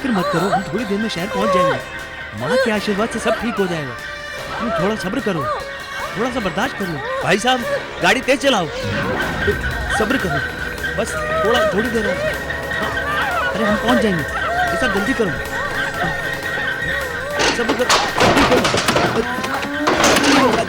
फिक्र मत करो, हम थोड़ी देर में शहर पहुंच जाएंगे। माँ के आशीर्वाद से सब ठीक हो जाएगा। तुम थोड़ा सब्र करो, थोड़ा सा बर्दाश्त कर लो। भाई साहब गाड़ी तेज चलाओ, सब्र करो, बस थोड़ी देर और। अरे हम पहुंच जाएंगे, ये सब जल्दी करो, सब्र करो, सब ठीक होगा।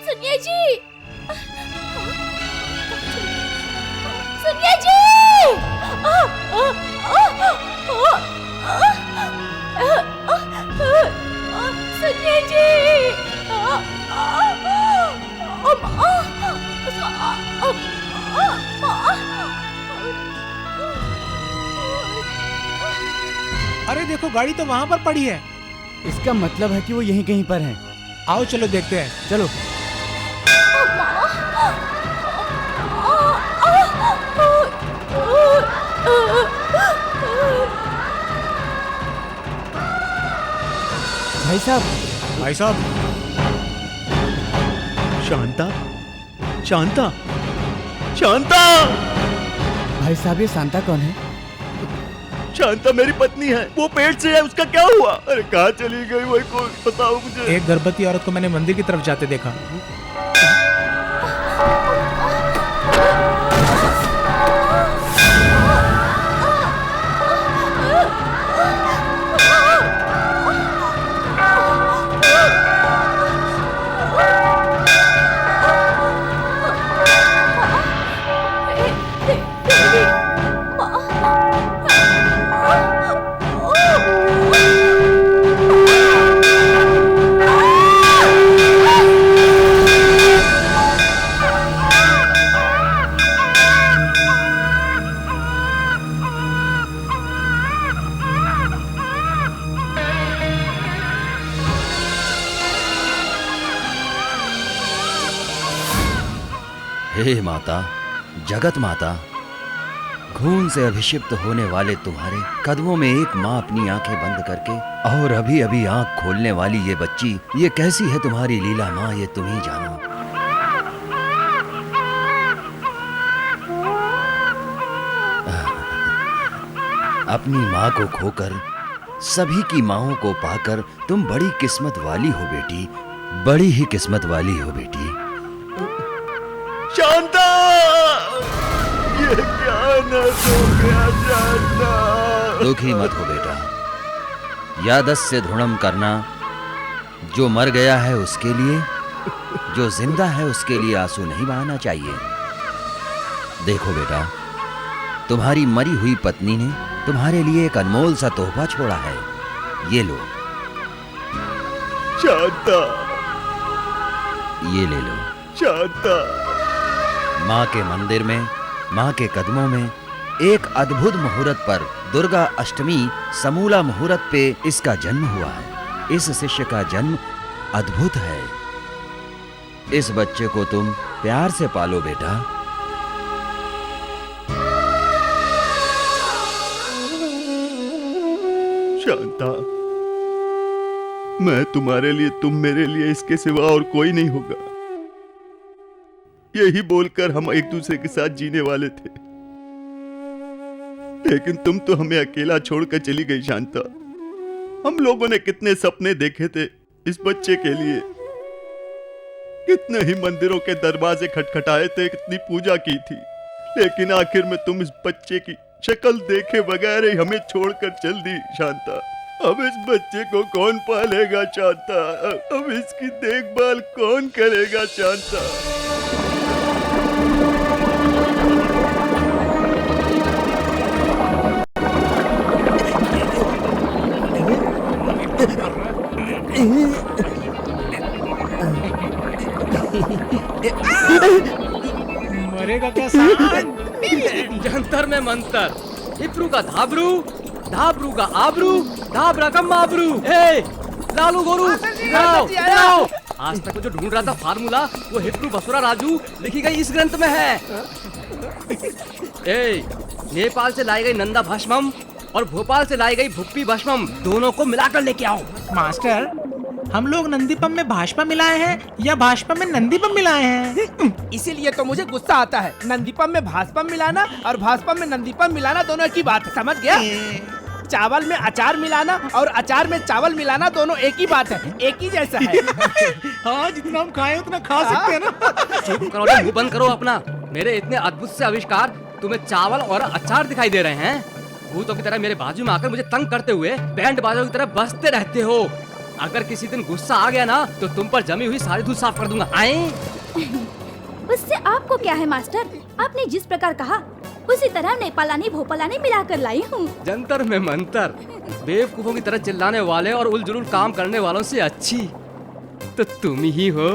सुनिए जी, सुनिए जी, सुनिए जी, अरे देखो, गाड़ी तो वहाँ पर पड़ी है। इसका मतलब है कि वो यहीं कहीं पर हैं। आओ चलो देखते हैं, चलो। भाई साहब, भाई साहब, शांता, शांता, शांता, भाई साहब ये शांता कौन है? शांता मेरी पत्नी है, वो पेट से है, उसका क्या हुआ? अरे कहाँ चली गई वही को बताओ मुझे। एक गर्भवती औरत को मैंने मंदिर की तरफ जाते देखा। हे माता, जगत माता, खून से अभिषिक्त होने वाले तुम्हारे कदमों में एक माँ अपनी आंखें बंद करके और अभी अभी आंख खोलने वाली ये बच्ची, ये कैसी है तुम्हारी लीला माँ, ये तुम ही जानो। अपनी माँ को खोकर सभी की माँओं को पाकर तुम बड़ी किस्मत वाली हो बेटी, बड़ी ही किस्मत वाली हो बेटी। शांता, ये क्या नस हो गया शांता? दुखी मत हो बेटा, यादस्य धृणम करना। जो मर गया है उसके लिए, जो जिंदा है उसके लिए आंसू नहीं बहाना चाहिए। देखो बेटा, तुम्हारी मरी हुई पत्नी ने तुम्हारे लिए एक अनमोल सा तोहफा छोड़ा है, ये लो। शांता, ये ले लो। शांता, माँ के मंदिर में, माँ के कदमों में एक अद्भुत मुहूर्त पर, दुर्गा अष्टमी समूला मुहूर्त पे इसका जन्म हुआ है। इस शिष्य का जन्म अद्भुत है। इस बच्चे को तुम प्यार से पालो बेटा। शांता, मैं तुम्हारे लिए, तुम मेरे लिए, इसके सिवा और कोई नहीं होगा, यही बोलकर हम एक दूसरे के साथ जीने वाले थे। लेकिन तुम तो हमें अकेला छोड़कर चली गई शांता। हम लोगों ने कितने सपने देखे थे इस बच्चे के लिए, कितने ही मंदिरों के दरवाजे खटखटाए थे, कितनी पूजा की थी, लेकिन आखिर में तुम इस बच्चे की शक्ल देखे बगैर ही हमें छोड़कर चल दी शांता। अब इस बच्चे को कौन पालेगा शांता? अब इसकी देखभाल कौन करेगा शांता? मरेगा क्या सांड? जंतर में मंतर, इप्रू का धाबरू, धाबरू का आबरू, दाब रकम माबरू। ए लालू गोरू आओ आओ। आज तक जो ढूंढ रहा था फार्मूला वो हिप्पू बसुरा राजू लिखी गई इस ग्रंथ में है। ए नेपाल से लाई गई नंदा भस्मम और भोपाल से लाई गई भुप्पी भस्मम दोनों को मिलाकर लेके आओ। मास्टर, हम लोग नंदीपम में भाजपा मिलाए हैं या भाजपा में नंदीपम मिलाए हैं? इसीलिए तो मुझे गुस्सा आता है। नंदीपम में भाजपम मिलाना और भाजपम में नंदीपम मिलाना दोनों एक ही बात है, समझ गया? चावल में अचार मिलाना और अचार में चावल मिलाना दोनों एक ही बात है, एक ही जैसा है। हाँ, जितना हम खाए उतना खा सकते हैं ना। चुप करो ना, मुंह बंद करो अपना। मेरे इतने अद्भुत से आविष्कार तुम्हें चावल और अचार दिखाई दे रहे हैं। भूतों की तरह मेरे बाजू में आकर मुझे तंग करते हुए बैंड बाजों की तरह बजते रहते हो। अगर किसी दिन गुस्सा आ गया ना तो तुम पर जमी हुई सारी दूध साफ कर दूंगा। आए? उससे आपको क्या है मास्टर? आपने जिस प्रकार कहा उसी तरह नेपालानी भोपालानी मिलाकर लाई हूँ। जंतर में मंतर। बेवकूफों की तरह चिल्लाने वाले और उलझुल काम करने वालों से अच्छी तो तुम ही हो।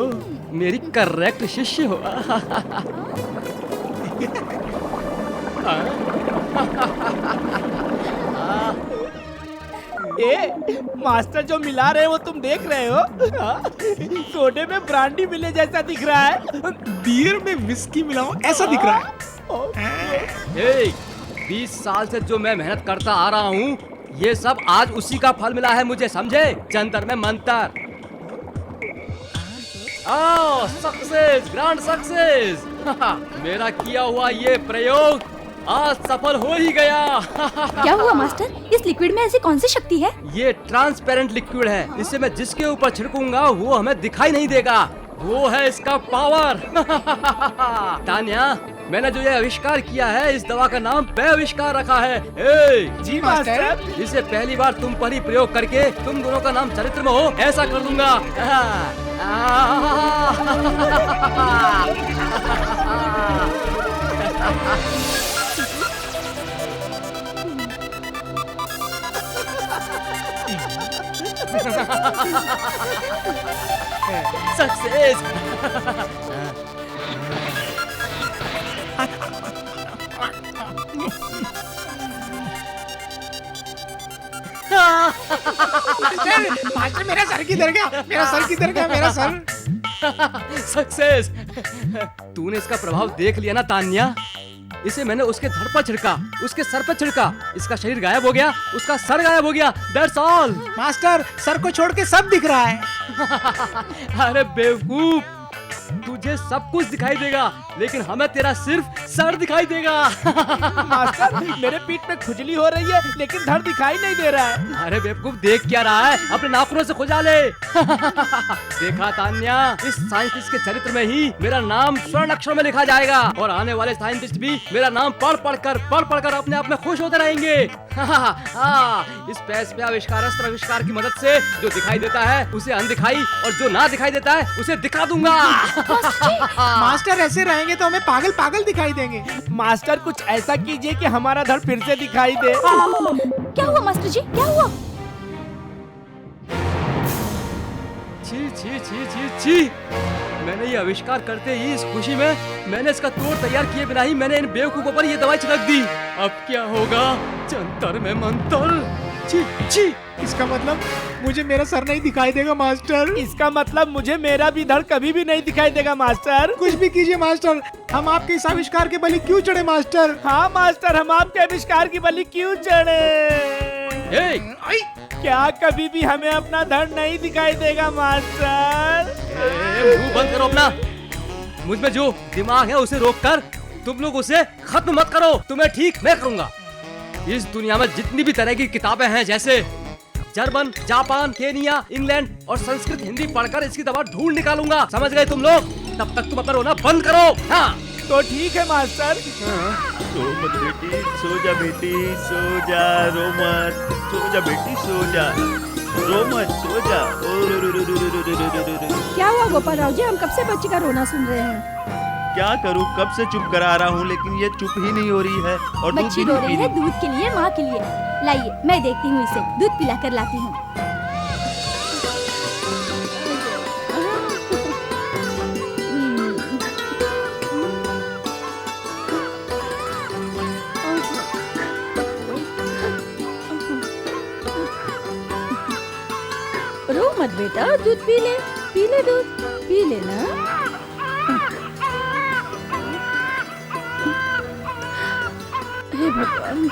मेरी करेक्ट शिष्य हो। ए मास्टर जो मिला रहे हो तुम देख रहे हो? सोडे में ब्रांडी मिले जैसा दिख रहा है। बियर में विस्की मिलाओ ऐसा दिख रहा है। 20 साल से जो मैं मेहनत करता आ रहा हूँ ये सब आज उसी का फल मिला है मुझे, समझे? जंतर में मंतर। Success, grand success. मेरा किया हुआ ये प्रयोग आज सफल हो ही गया। क्या हुआ मास्टर? इस लिक्विड में ऐसी कौन सी शक्ति है? ये ट्रांसपेरेंट लिक्विड है। इसे मैं जिसके ऊपर छिड़कूंगा वो हमें दिखाई नहीं देगा। वो है इसका पावर। तान्या, मैंने जो ये आविष्कार किया है इस दवा का नाम पे आविष्कार रखा है। जी मास्टर। इसे पहली बार तुम पर ही प्रयोग करके तुम दोनों का नाम चरित्र में हो ऐसा कर दूंगा। सक्सेस। मास्टर, मेरा सर किधर गया? मेरा सर किधर गया? मेरा सर। सक्सेस। तूने इसका प्रभाव देख लिया ना तान्या? इसे मैंने उसके धड़ पर छिड़का, उसके सर पर छिड़का, इसका शरीर गायब हो गया, उसका सर गायब हो गया। That's all. मास्टर, सर को छोड़ के सब दिख रहा है। अरे बेवकूफ, तुझे सब कुछ दिखाई देगा लेकिन हमें तेरा सिर्फ सर दिखाई देगा। मास्टर, मेरे पीठ में खुजली हो रही है लेकिन धड़ दिखाई नहीं दे रहा है। अरे बेवकूफ, देख क्या रहा है? अपने नाखूनों से खुजा ले। देखा तान्या, इस साइंटिस्ट के चरित्र में ही मेरा नाम स्वर्ण अक्षरों में लिखा जाएगा और आने वाले साइंटिस्ट भी मेरा नाम पढ़ पढ़कर अपने आप में खुश होते रहेंगे। इस पैस पे आविष्कार की मदद से जो दिखाई देता है उसे अनदिखाई और जो ना दिखाई देता है उसे दिखा दूंगा। मास्टर, ऐसे रहेंगे तो हमें पागल पागल दिखाई देंगे। मास्टर, कुछ ऐसा कीजिए कि हमारा धड़ फिर से दिखाई दे। क्या हुआ मास्टर जी? क्या हुआ? छी छी छी छी छी। मैंने ये आविष्कार करते ही इस खुशी में मैंने इसका तोड़ तैयार किए बिना ही मैंने इन बेवकूफों पर ये दवाई छिड़क दी। अब क्या होगा? जंतर में मंतर। छी छी। इसका मतलब मुझे मेरा सर नहीं दिखाई देगा मास्टर। इसका मतलब मुझे मेरा भी धड़ कभी भी नहीं दिखाई देगा मास्टर। कुछ भी कीजिए मास्टर, हम आपके इस आविष्कार के बलि क्यों चढ़े मास्टर? हाँ मास्टर, हम आपके आविष्कार की बलि क्यों चढ़े? क्या कभी भी हमें अपना धड़ नहीं दिखाई देगा मास्टर? मुंह बंद करो अपना। मुझ में जो दिमाग है उसे रोक कर तुम लोग उसे खत्म मत करो। तुम्हें ठीक मैं करूंगा। इस दुनिया में जितनी भी तरह की किताबें हैं जैसे जर्मन, जापान, केनिया, इंग्लैंड और संस्कृत, हिंदी पढ़कर इसकी दवा ढूंढ निकालूंगा। समझ गए तुम लोग? तब तक तुम अपना रोना बंद करो। हाँ तो ठीक है मास्टर। सो मत बेटी, सो जा बेटी, सो जा, रो मत, सो जा बेटी, सो जा, रो मत, सो जा। क्या हुआ गोपाल राव जी? हम कब से बच्ची का रोना सुन रहे हैं। क्या करूं, कब से चुप करा रहा हूं लेकिन ये चुप ही नहीं हो रही है और दूध बच्ची भी रो नहीं रही पी है रही। दूध के लिए, माँ के लिए। लाइए, मैं देखती हूँ इसे, दूध पिला कर लाती हूँ। बेटा, दूध पी ले दूध, पी ले ना। हे भगवान,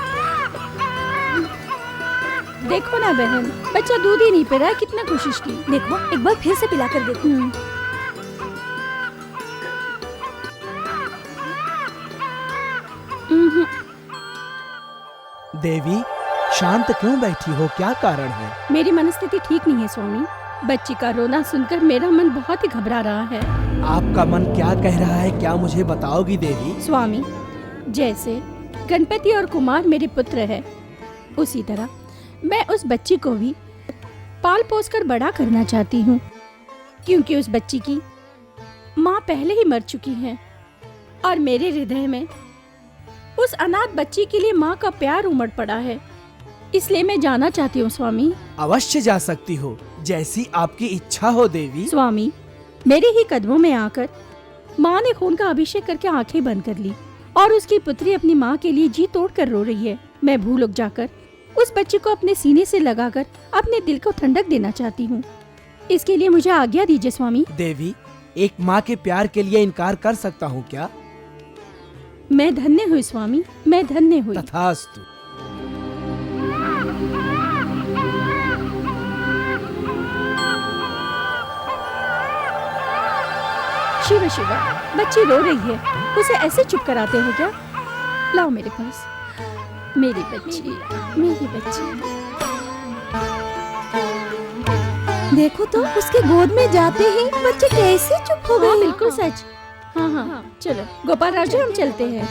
देखो ना बहन, बच्चा दूध ही नहीं पी रहा है, कितना कोशिश की। देखो एक बार फिर से पिला कर देखो। देवी, शांत क्यों बैठी हो, क्या कारण है? मेरी मनस्थिति ठीक नहीं है स्वामी। बच्ची का रोना सुनकर मेरा मन बहुत ही घबरा रहा है। आपका मन क्या कह रहा है, क्या मुझे बताओगी देवी? स्वामी, जैसे गणपति और कुमार मेरे पुत्र है, उसी तरह मैं उस बच्ची को भी पाल पोस कर बड़ा करना चाहती हूँ, क्योंकि उस बच्ची की माँ पहले ही मर चुकी है और मेरे हृदय में उस अनाथ बच्ची के लिए माँ का प्यार उमड़ पड़ा है। इसलिए मैं जाना चाहती हूँ स्वामी। अवश्य जा सकती हो, जैसी आपकी इच्छा हो देवी। स्वामी, मेरे ही कदमों में आकर माँ ने खून का अभिषेक करके आंखें बंद कर ली और उसकी पुत्री अपनी माँ के लिए जी तोड़ कर रो रही है। मैं भूलोक जाकर उस बच्ची को अपने सीने से लगाकर अपने दिल को ठंडक देना चाहती हूँ। इसके लिए मुझे आज्ञा दीजिए स्वामी। देवी, एक माँ के प्यार के लिए इनकार कर सकता हूँ क्या? मैं धन्य हुई स्वामी, मैं धन्य हुई। तथास्तु। शिव शिव, बच्ची रो रही है, उसे ऐसे चुप कराते हो क्या? लाओ मेरे पास, मेरी बच्ची, मेरी बच्ची। देखो तो, उसके गोद में जाते ही बच्चे कैसे चुप हो गए। हाँ बिल्कुल सच। हाँ हाँ, चलो गोपाल राजू, हम चलते हैं।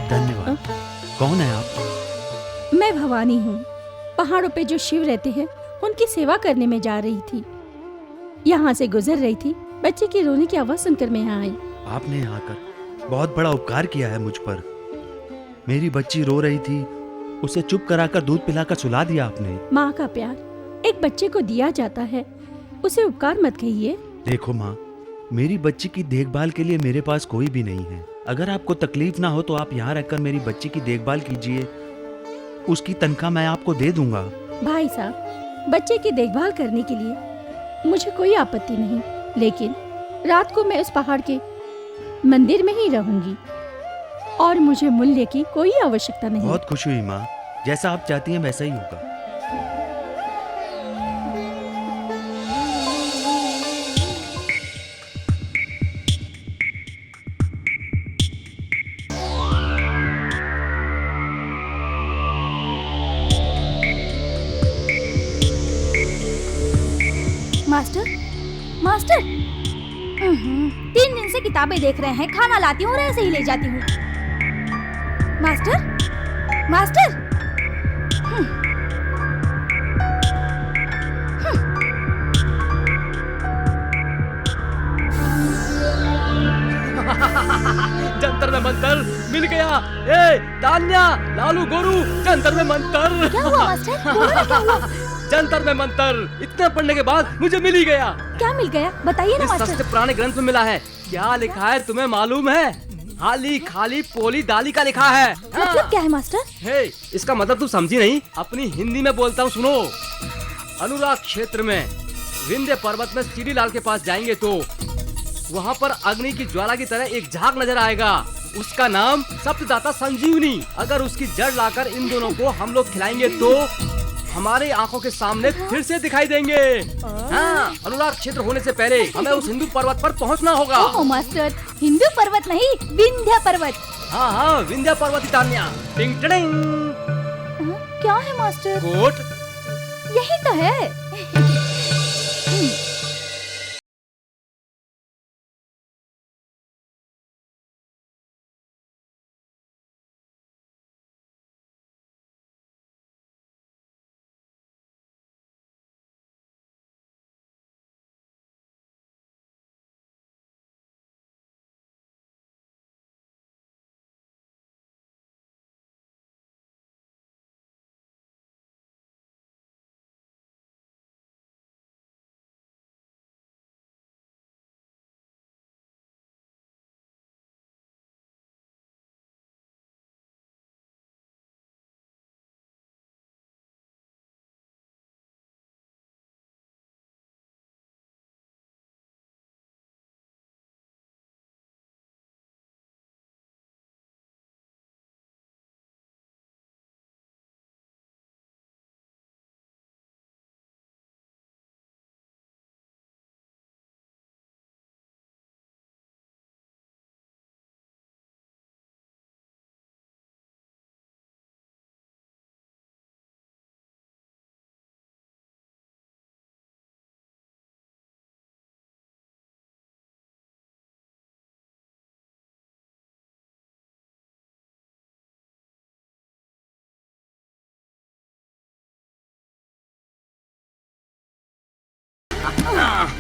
धन्यवाद। कौन है आप? मैं भवानी हूँ। पहाड़ों पे जो शिव रहते हैं, उनकी सेवा करने में जा रही थी। यहाँ से गुजर रही थी, बच्चे की रोने की आवाज सुनकर मैं यहाँ आई। आपने यहाँ आकर बहुत बड़ा उपकार किया है मुझ पर। मेरी बच्ची रो रही थी, उसे चुप कराकर दूध पिलाकर सुला दिया आपने। माँ का प्यार एक बच्चे को दिया जाता है, उसे उपकार मत कहिए। देखो माँ, मेरी बच्ची की देखभाल के लिए मेरे पास कोई भी नहीं है। अगर आपको तकलीफ ना हो तो आप यहाँ रहकर मेरी बच्ची की देखभाल कीजिए, उसकी तनख्वाह मैं आपको दे दूंगा। भाई साहब, बच्चे की देखभाल करने के लिए मुझे कोई आपत्ति नहीं, लेकिन रात को मैं उस पहाड़ के मंदिर में ही रहूंगी और मुझे मूल्य की कोई आवश्यकता नहीं। बहुत खुश हुई माँ, जैसा आप चाहती हैं वैसा ही होगा। मास्टर, मास्टर, 3 दिन से किताबें देख रहे हैं, खाना लाती हूँ और ऐसे ही ले जाती हूँ। मास्टर, मास्टर, जंतर में मंतर मिल गया। ए तान्या, लालू, गोरू, जंतर में मंतर। क्या हुआ मास्टर? बोलो ना क्या हुआ? जंतर में मंतर इतना पढ़ने के बाद मुझे मिल ही गया। क्या मिल गया? बताइए ना इस मास्टर। सबसे पुराने ग्रंथ में मिला है। क्या लिखा है तुम्हें मालूम है? हाली खाली पोली दाली का लिखा है। मतलब क्या है मास्टर? हे, इसका मतलब तू समझी नहीं? अपनी हिंदी में बोलता हूँ, सुनो। अनुराग क्षेत्र में विंध्य पर्वत में सीढ़ी लाल के पास जाएंगे तो वहाँ पर अग्नि की ज्वाला की तरह एक झाग नजर आएगा। उसका नाम सप्तदाता संजीवनी। अगर उसकी जड़ लाकर इन दोनों को हम लोग खिलाएंगे तो हमारे आंखों के सामने फिर से दिखाई देंगे। हाँ, अनुराग क्षेत्र होने से पहले हमें उस हिंदू पर्वत पर पहुंचना होगा। ओह मास्टर, हिंदू पर्वत नहीं, विंध्य पर्वत। हाँ हाँ, विंध्य पर्वत ही तान्या। टिंग टिडिंग। क्या है मास्टर? कोट। यही तो है।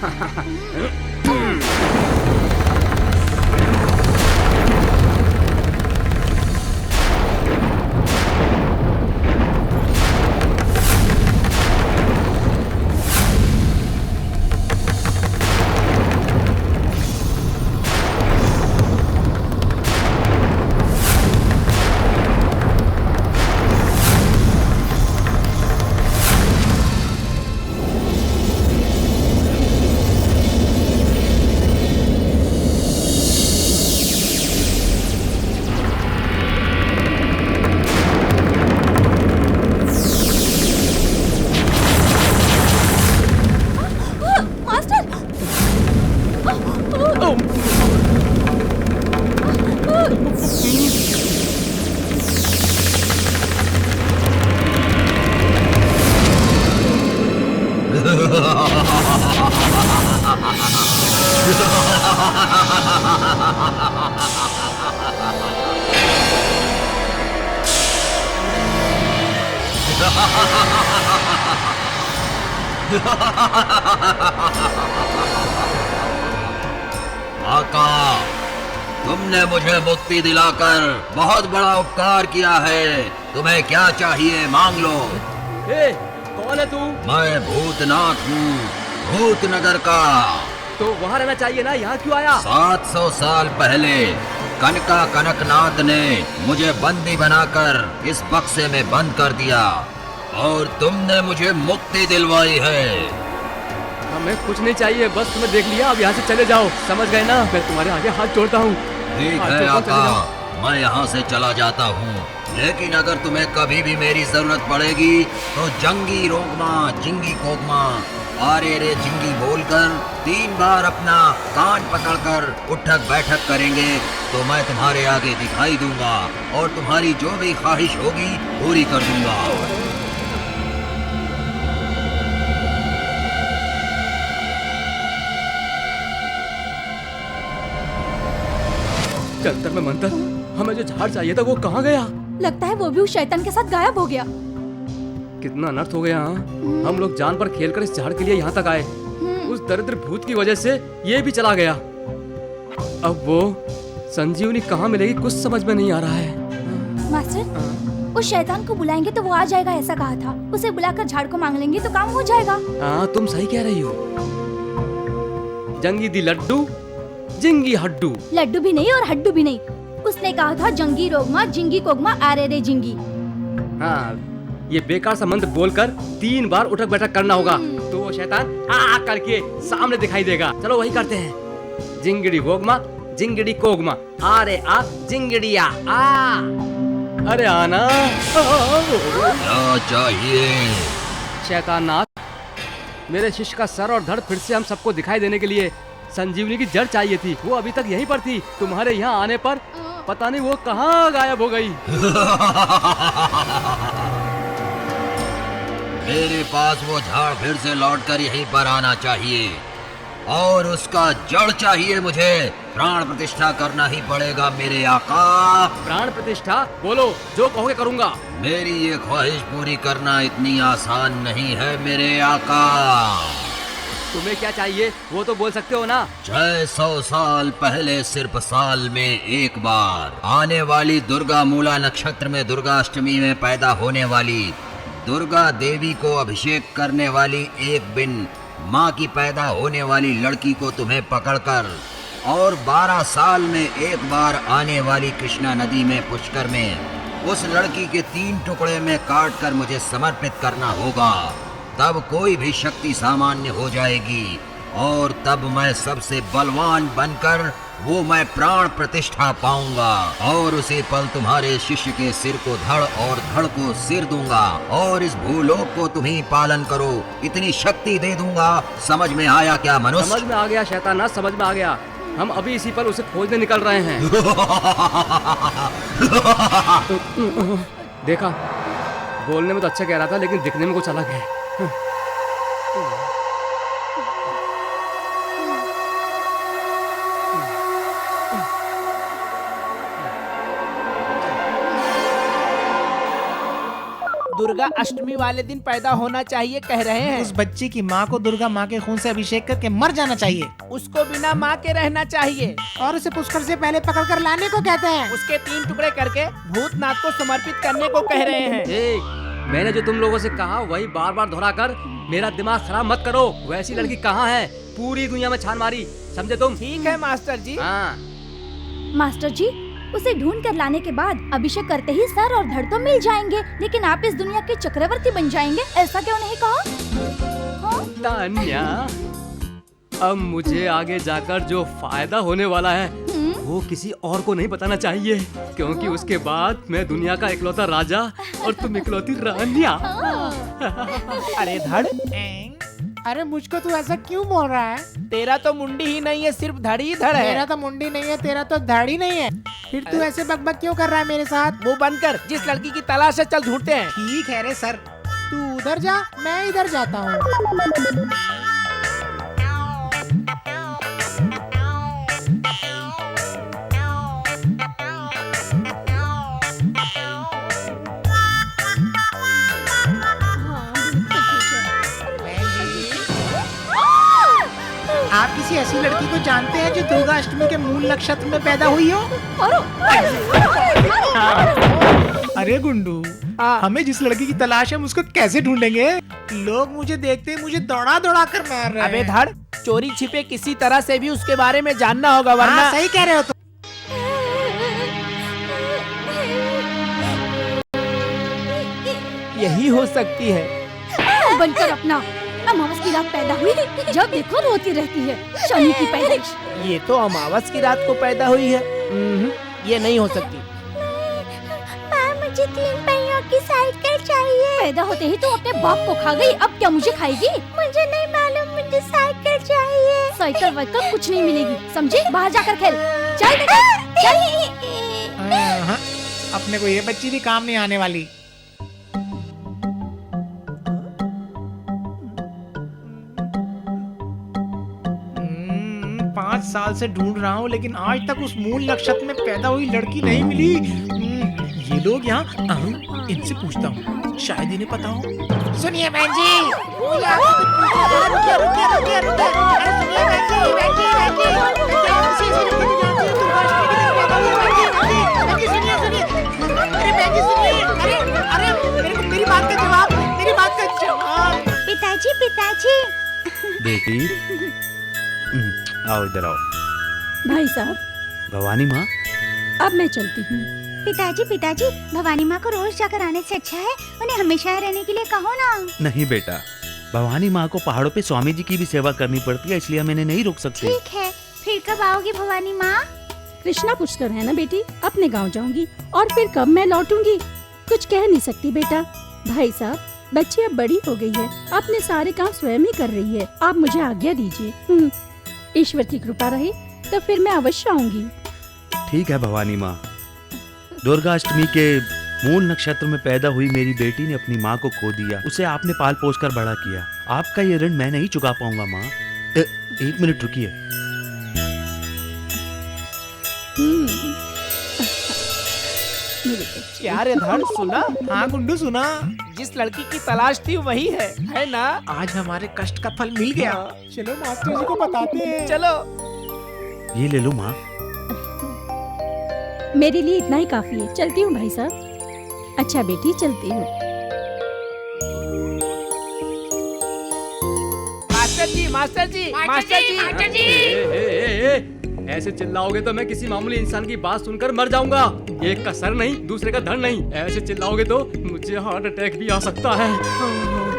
मास्टर आका, तुमने मुझे मुक्ति दिलाकर बहुत बड़ा उपकार किया है। तुम्हें क्या चाहिए मांग लो। ए, कौन है तू? मैं भूतनाथ हूँ, भूतनगर का। तो वहाँ रहना चाहिए ना, यहाँ क्यों आया? 700 साल पहले कनका कनकनाथ ने मुझे बंदी बनाकर इस बक्से में बंद कर दिया और तुमने मुझे मुक्ति दिलवाई है। हमें कुछ नहीं चाहिए, बस तुम्हें देख लिया, अब यहाँ से चले जाओ, समझ गए ना? मैं तुम्हारे आगे हाथ जोड़ता हूँ। ठीक है आका, मैं यहाँ से चला जाता हूँ, लेकिन अगर तुम्हें कभी भी मेरी जरूरत पड़ेगी तो जंगी रोगमा जिंगी कोगमा आरे रे जिंगी बोलकर 3 बार अपना कान पकड़कर उठक बैठक करेंगे तो मैं तुम्हारे आगे दिखाई दूंगा और तुम्हारी जो भी ख्वाहिश होगी पूरी कर दूंगा। जंतर में मंतर, हमें जो झाड़ चाहिए था वो कहाँ गया? लगता है वो भी उस शैतान के साथ गायब हो गया। कितना अनर्थ हो गया। हाँ, हम लोग जान पर खेलकर इस झाड़ के लिए यहाँ तक आए, उस दरिद्र भूत की वजह से ये भी चला गया। अब वो संजीवनी कहाँ मिलेगी कुछ समझ में नहीं आ रहा है। मास्टर, उस शैतान को बुलाएंगे तो वो आ जाएगा ऐसा कहा था। उसे बुलाकर झाड़ को मांग लेंगे तो काम हो जाएगा। हाँ, तुम सही कह रही हो। जंगी दी लड्डू जिंगी हड्डू। लड्डू भी नहीं और हड्डू भी नहीं, उसने कहा था जंगी रोगमा जिंगी कोगमा आरे रे जिंगी। हाँ, ये बेकार सा मंत्र बोलकर 3 बार उठक बैठक करना होगा तो वो शैतान आ करके सामने दिखाई देगा। चलो वही करते हैं। जिंगड़ी गोगमा जिंगड़ी कोगमा आरे आ जिंगड़िया आ। अरे आना। क्या चाहिए? शैताननाथ, मेरे शिष्य का सर और धड़ फिर से हम सबको दिखाई देने के लिए संजीवनी की जड़ चाहिए थी। वो अभी तक यहीं पर थी, तुम्हारे यहाँ आने पर पता नहीं वो कहाँ गायब हो गई। मेरे पास वो झाड़ फिर से लौटकर यहीं पर आना चाहिए और उसका जड़ चाहिए मुझे। प्राण प्रतिष्ठा करना ही पड़ेगा मेरे आका। प्राण प्रतिष्ठा? बोलो, जो कहोगे करूँगा। मेरी ये ख्वाहिश पूरी करना इतनी आसान नहीं है मेरे आका। तुम्हें क्या चाहिए वो तो बोल सकते हो ना। 600 साल पहले सिर्फ साल में एक बार आने वाली दुर्गा मूला नक्षत्र में दुर्गाष्टमी में पैदा होने वाली दुर्गा देवी को अभिषेक करने वाली एक बिन माँ की पैदा होने वाली लड़की को तुम्हें पकड़कर और 12 साल में एक बार आने वाली कृष्णा नदी में पुष्कर में उस लड़की के 3 टुकड़े में काट कर मुझे समर्पित करना होगा। तब कोई भी शक्ति सामान्य हो जाएगी और तब मैं सबसे बलवान बनकर वो मैं प्राण प्रतिष्ठा पाऊंगा और उसी पल तुम्हारे शिष्य के सिर को धड़ और धड़ को सिर दूंगा और इस भूलोक को तुम ही पालन करो, इतनी शक्ति दे दूंगा। समझ में आया क्या मनुष्य? समझ में आ गया शैतान, समझ में आ गया। हम अभी इसी पर उसे खोजने निकल रहे हैं। देखा, बोलने में तो अच्छा कह रहा था लेकिन दिखने में कुछ अलग है। दुर्गा अष्टमी वाले दिन पैदा होना चाहिए कह रहे हैं। उस बच्ची की माँ को दुर्गा माँ के खून से अभिषेक करके मर जाना चाहिए उसको बिना माँ के रहना चाहिए और उसे पुष्कर से पहले पकड़कर लाने को कहते हैं। उसके 3 टुकड़े करके भूतनाथ को समर्पित करने को कह रहे हैं। मैंने जो तुम लोगों से कहा वही बार बार दोहरा कर मेरा दिमाग खराब मत करो। वैसी लड़की कहाँ है? पूरी दुनिया में छान मारी, समझे तुम? ठीक है मास्टर जी। हाँ। मास्टर जी, उसे ढूंढ कर लाने के बाद अभिषेक करते ही सर और धड़ तो मिल जाएंगे, लेकिन आप इस दुनिया के चक्रवर्ती बन जाएंगे, ऐसा क्यों नहीं कहा? हाँ? तान्या, अब मुझे आगे जाकर जो फायदा होने वाला है वो किसी और को नहीं बताना चाहिए, क्योंकि उसके बाद मैं दुनिया का इकलौता राजा और तुम इकलौती रानिया। अरे धड़, अरे मुझको तू ऐसा क्यों बोल रहा है? तेरा तो मुंडी ही नहीं है, सिर्फ धड़ ही धड़ मेरा है। तो मुंडी नहीं है, तेरा तो दाढ़ी नहीं है। फिर तू ऐसे बकबक क्यों कर रहा है मेरे साथ? मुंह बंद कर, जिस लड़की की तलाश है चल ढूंढते हैं। ठीक है रे सर, तू उधर जा, मैं इधर जाता हूँ। आप किसी ऐसी लड़की को जानते हैं जो दुर्गा अष्टमी के मूल नक्षत्र में पैदा हुई हो? अरे गुंडू, हमें जिस लड़की की तलाश है हम उसको कैसे ढूंढेंगे? लोग मुझे देखते ही मुझे दौड़ा दौड़ा कर मार रहे हैं। अबे धड़, चोरी छिपे किसी तरह से भी उसके बारे में जानना होगा, वरना हाँ, सही कह रहे हो तुम। यही हो सकती है। बनकर अपना अमावस की रात पैदा हुई, जब देखो रोती रहती है, शनि की पैदाइश। ये तो अमावस की रात को पैदा हुई है। ये नहीं हो सकती। मुझे 3 पहियों की साइकिल चाहिए। पैदा होते ही तो अपने बाप को खा गई, अब क्या मुझे खाएगी? मुझे नहीं मालूम, मुझे साइकिल चाहिए। साइकिल वाइकिल कुछ नहीं मिलेगी, समझे? बाहर जाकर खेल। चल बेटा, चल। हाँ, अपने को ये बच्ची भी काम नहीं आने वाली। 5 साल से ढूंढ रहा हूँ, लेकिन आज तक उस मूल नक्षत्र में पैदा हुई लड़की नहीं मिली। ये लोग यहाँ, इनसे पूछता हूँ, शायद इन्हें पता हो। सुनिए बहन जी, मेरी बात का जवाब, मेरी बात का जवाब। पिताजी, पिताजी। बेटी, आओ इधर आओ। भाई साहब, भवानी माँ, अब मैं चलती हूँ। पिताजी, पिताजी, भवानी माँ को रोज जाकर आने से अच्छा है उन्हें हमेशा रहने के लिए कहो ना। नहीं बेटा, भवानी माँ को पहाड़ों पे स्वामी जी की भी सेवा करनी पड़ती है, इसलिए हम इन्हें नहीं रोक सकते। ठीक है, फिर कब आओगी भवानी माँ? कृष्णा पुष्कर है ना बेटी, अपने गांव जाऊंगी और फिर कब मैं लौटूंगी कुछ कह नहीं सकती बेटा। भाई साहब, बच्ची अब बड़ी हो गई है, अपने सारे काम स्वयं ही कर रही है, आप मुझे आज्ञा दीजिए। ईश्वर की कृपा रहे तो फिर मैं अवश्य आऊंगी। ठीक है भवानी माँ। दुर्गा अष्टमी के मूल नक्षत्र में पैदा हुई मेरी बेटी ने अपनी माँ को खो दिया, उसे आपने पाल पोस कर बड़ा किया। आपका ये ऋण मैं नहीं चुका पाऊंगा माँ। 1 मिनट रुकिए। क्या रे धड़, सुना? हाँ गुंडू, सुना। जिस लड़की की तलाश थी वही है ना? आज हमारे कष्ट का फल मिल गया। चलो मास्टर जी को बताते हैं। चलो। ये ले लो माँ। मेरे लिए इतना ही काफी है, चलती हूँ भाई साहब। अच्छा बेटी, चलती हूँ। मास्टर जी, मास्टर जी, मास्टर जी, मास्टर जी। ऐसे चिल्लाओगे तो मैं किसी मामूली इंसान की बात सुनकर मर जाऊंगा। एक का सर नहीं, दूसरे का धड़ नहीं। ऐसे चिल्लाओगे तो मुझे हार्ट अटैक भी आ सकता है।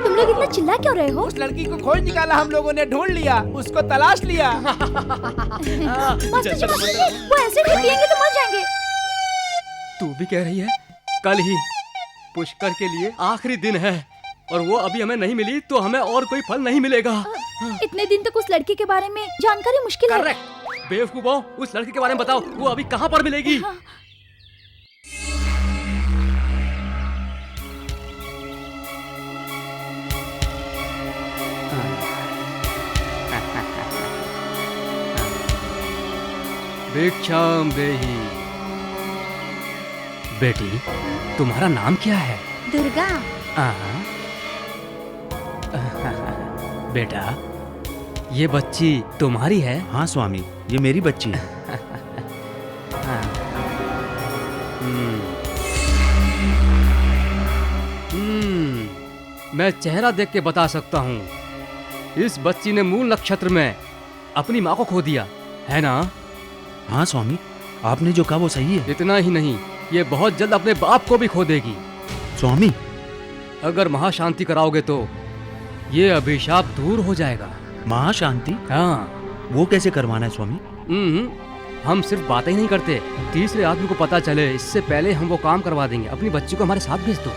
तुम लोग इतना चिल्ला क्यों रहे हो? उस लड़की को खोज निकाला हम लोगों ने, ढूंढ लिया, उसको तलाश लिया। मास्टर जी, वो ऐसे नहीं पिएंगे तो मर जाएंगे। तू भी कह रही है? कल ही पुष्कर के लिए आखिरी दिन है और वो अभी हमें नहीं मिली तो हमें और कोई फल नहीं मिलेगा। इतने दिन तक उस लड़की के बारे में जानकारी मुश्किल है। बेवकूफो, उस लड़की के बारे में बताओ, वो अभी कहाँ पर मिलेगी? भिक्षाम देहि। बेटी, तुम्हारा नाम क्या है? दुर्गा। बेटा, ये बच्ची तुम्हारी है? हाँ स्वामी, ये मेरी बच्ची है। मैं चेहरा देख के बता सकता हूँ, इस बच्ची ने मूल नक्षत्र में अपनी माँ को खो दिया है ना? हाँ स्वामी, आपने जो कहा वो सही है। इतना ही नहीं, ये बहुत जल्द अपने बाप को भी खो देगी। स्वामी, अगर महाशांति कराओगे तो ये अभिशाप दूर हो जाएगा। महाशांति? हाँ। वो कैसे करवाना है स्वामी? हम सिर्फ बातें ही नहीं करते, तीसरे आदमी को पता चले इससे पहले हम वो काम करवा देंगे। अपनी बच्ची को हमारे साथ भेज दो।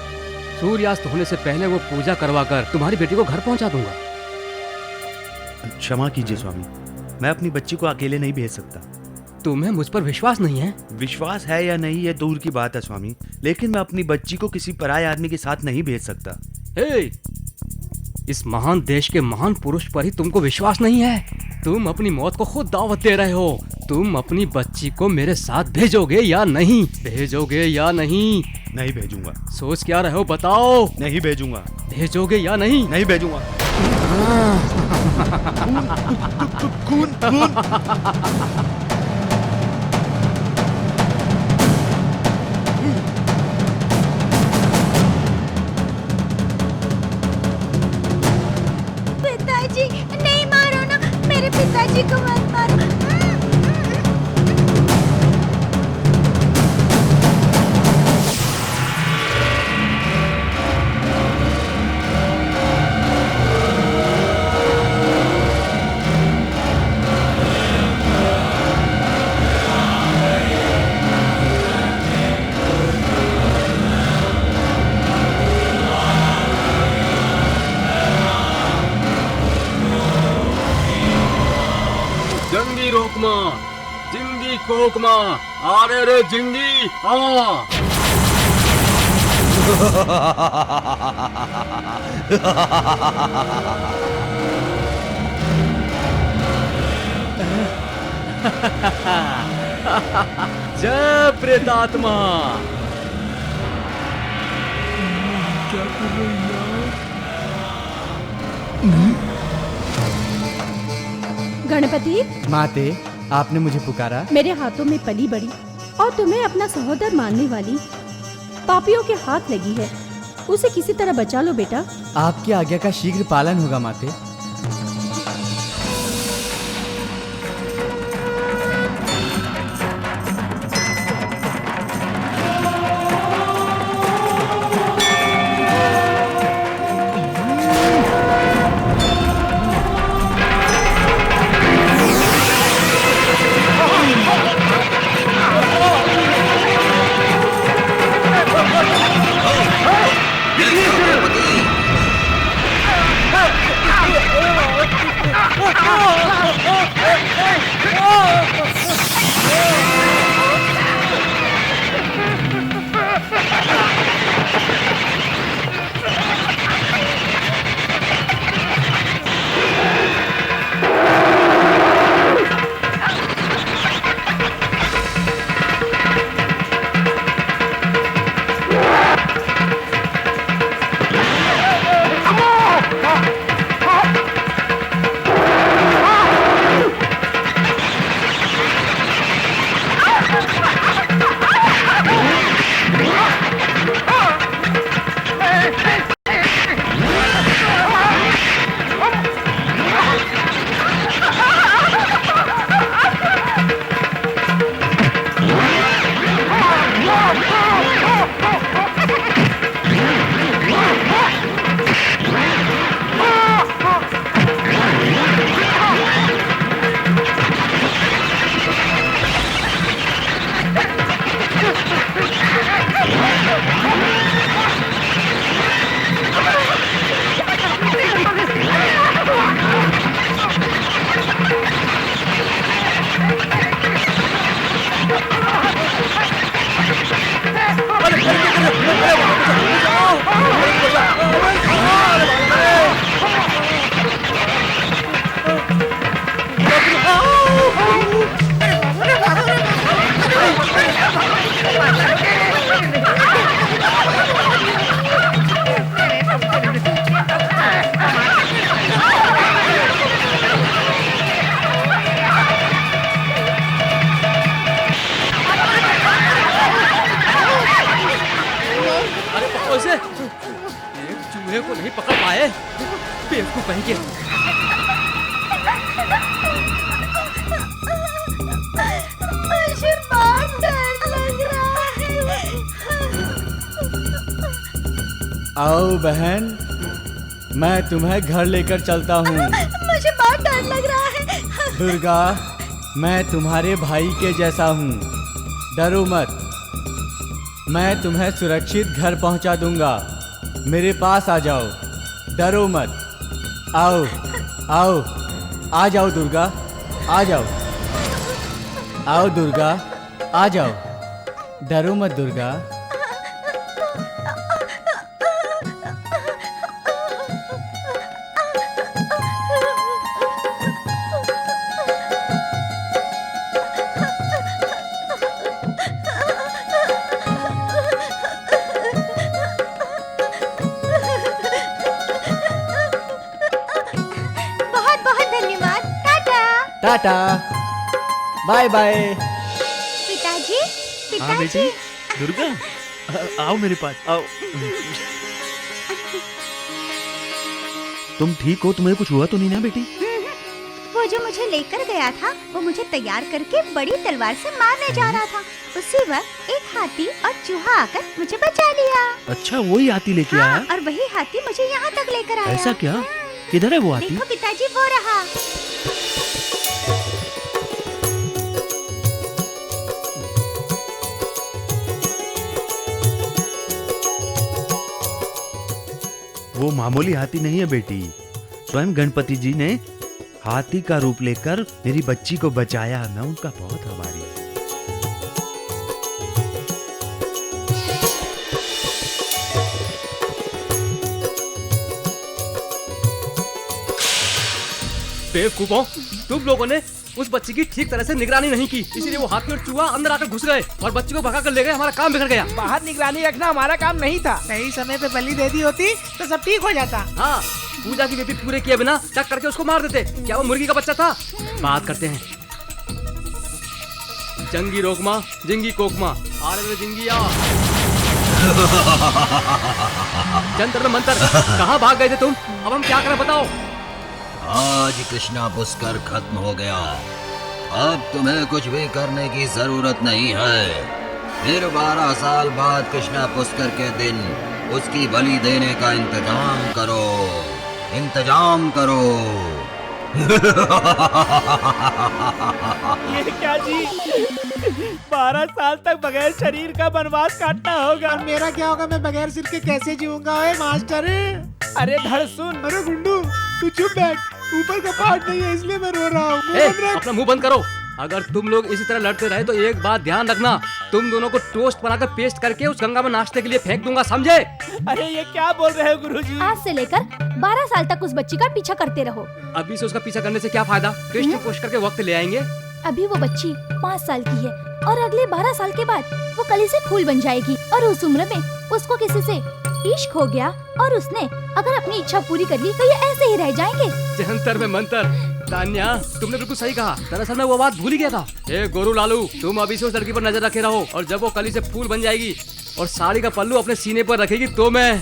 सूर्यास्त होने से पहले वो पूजा करवा कर तुम्हारी बेटी को घर पहुंचा दूंगा। क्षमा कीजिए स्वामी, मैं अपनी बच्ची को अकेले नहीं भेज सकता। तुम्हें मुझ पर विश्वास नहीं है? विश्वास है या नहीं, ये दूर की बात है स्वामी, लेकिन मैं अपनी बच्ची को किसी पराये आदमी के साथ नहीं भेज सकता। इस महान देश के महान पुरुष पर ही तुमको विश्वास नहीं है? तुम अपनी मौत को खुद दावत दे रहे हो। तुम अपनी बच्ची को मेरे साथ भेजोगे या नहीं? भेजोगे या नहीं? नहीं भेजूंगा। सोच क्या रहे हो, बताओ। नहीं भेजूंगा। भेजोगे या नहीं? नहीं भेजूंगा। खून, खून। पिताजी, नहीं मारो ना, मेरे पिताजी को मत मारो। जंगी रोकमा, जिंगी कोकमा, आरे रे जिंगी आ। जय प्रेतात्मा। क्या कर रही है? गणपति, माते, आपने मुझे पुकारा? मेरे हाथों में पली बड़ी और तुम्हें अपना सहोदर मानने वाली पापियों के हाथ लगी है। उसे किसी तरह बचा लो बेटा। आपकी आज्ञा का शीघ्र पालन होगा माते। को नहीं पकड़ पाए। बेवकूफ कहीं के। मुझे बहुत डर लग रहा है। आओ बहन, मैं तुम्हें घर लेकर चलता हूँ। मुझे बहुत डर लग रहा है। दुर्गा, मैं तुम्हारे भाई के जैसा हूँ, डरो मत। मैं तुम्हें सुरक्षित घर पहुँचा दूंगा। मेरे पास आ जाओ, डरो मत। आओ आओ, आ जाओ दुर्गा, आ जाओ। आओ दुर्गा, आ जाओ, डरो मत दुर्गा। बहुत बहुत धन्यवाद। टाटा। Tata, bye bye. पिताजी, हाँ बेटी, पिताजी। दुर्गा आओ मेरे पास आओ। तुम ठीक हो? तुम्हें कुछ हुआ तो नहीं ना बेटी? वो जो मुझे लेकर गया था, वो मुझे तैयार करके बड़ी तलवार से मारने जा रहा था। उसी वक्त एक हाथी और चूहा आकर मुझे बचा लिया। अच्छा, वही हाथी लेके हाँ, आया? और वही हाथी मुझे यहाँ तक लेकर आया। ऐसा क्या? किधर है वो हाथी? देखो पिताजी, वो रहा। वो मामूली हाथी नहीं है बेटी। स्वयं गणपति जी ने हाथी का रूप लेकर मेरी बच्ची को बचाया। मैं उनका बहुत आभारी हूँ। बेवकूफों, तुम लोगों ने उस बच्ची की ठीक तरह से निगरानी नहीं की, इसीलिए वो हाथी और चूहा अंदर आकर घुस गए और बच्ची को भगा कर ले गए। हमारा काम बिगड़ गया। बाहर निगरानी रखना हमारा काम नहीं था। सही समय पे बलि दे दी होती तो सब ठीक हो जाता। हाँ, पूजा की विधि पूरे किए बिना टक करके उसको मार देते। क्या वो मुर्गी का बच्चा था? बात करते हैं। जंगी रोकमा, जिंगी कोकमा, आ रे जिंगिया। जंतर में मंतर, कहाँ भाग गए थे तुम? अब हम क्या करें बताओ? आज कृष्णा पुष्कर खत्म हो गया। अब तुम्हें कुछ भी करने की जरूरत नहीं है। फिर 12 साल बाद कृष्णा पुष्कर के दिन उसकी बलि देने का इंतजाम करो, इंतजाम करो। ये क्या जी, 12 साल तक बगैर शरीर का वनवास काटना होगा। और मेरा क्या होगा? मैं बगैर सिर के कैसे जीऊंगा? ओए मास्टर। अरे धड़ सुन। अरे गुंडू, तू चुप बैठ। ऊपर का पार्ट नहीं है इसलिए मैं रो रहा हूँ। ए, अपना मुंह बंद करो। अगर तुम लोग इसी तरह लड़ते रहे तो एक बात ध्यान रखना, तुम दोनों को टोस्ट बनाकर पेस्ट करके उस गंगा में नाश्ते के लिए फेंक दूंगा, समझे? अरे ये क्या बोल रहे हो गुरुजी? आज से लेकर 12 साल तक उस बच्ची का पीछा करते रहो। अभी से उसका पीछा करने से क्या फायदा? कृष्ण पुष्कर के वक्त ले आएंगे। अभी वो बच्ची 5 साल की है और अगले 12 साल के बाद वो कली से फूल बन जाएगी और उस उम्र में उसको किसी से इश्क हो गया और उसने अगर अपनी इच्छा पूरी कर ली तो ये ऐसे ही रह जाएंगे। जंतर में मंतर। तान्या, तुमने बिल्कुल सही कहा। दरअसल मैं वो बात भूल ही गया था। ए गोरू लालू, तुम अभी से उस लड़की पर नजर रखे रहो और जब वो कली से फूल बन जाएगी और साड़ी का पल्लू अपने सीने पर रखेगी तो मैं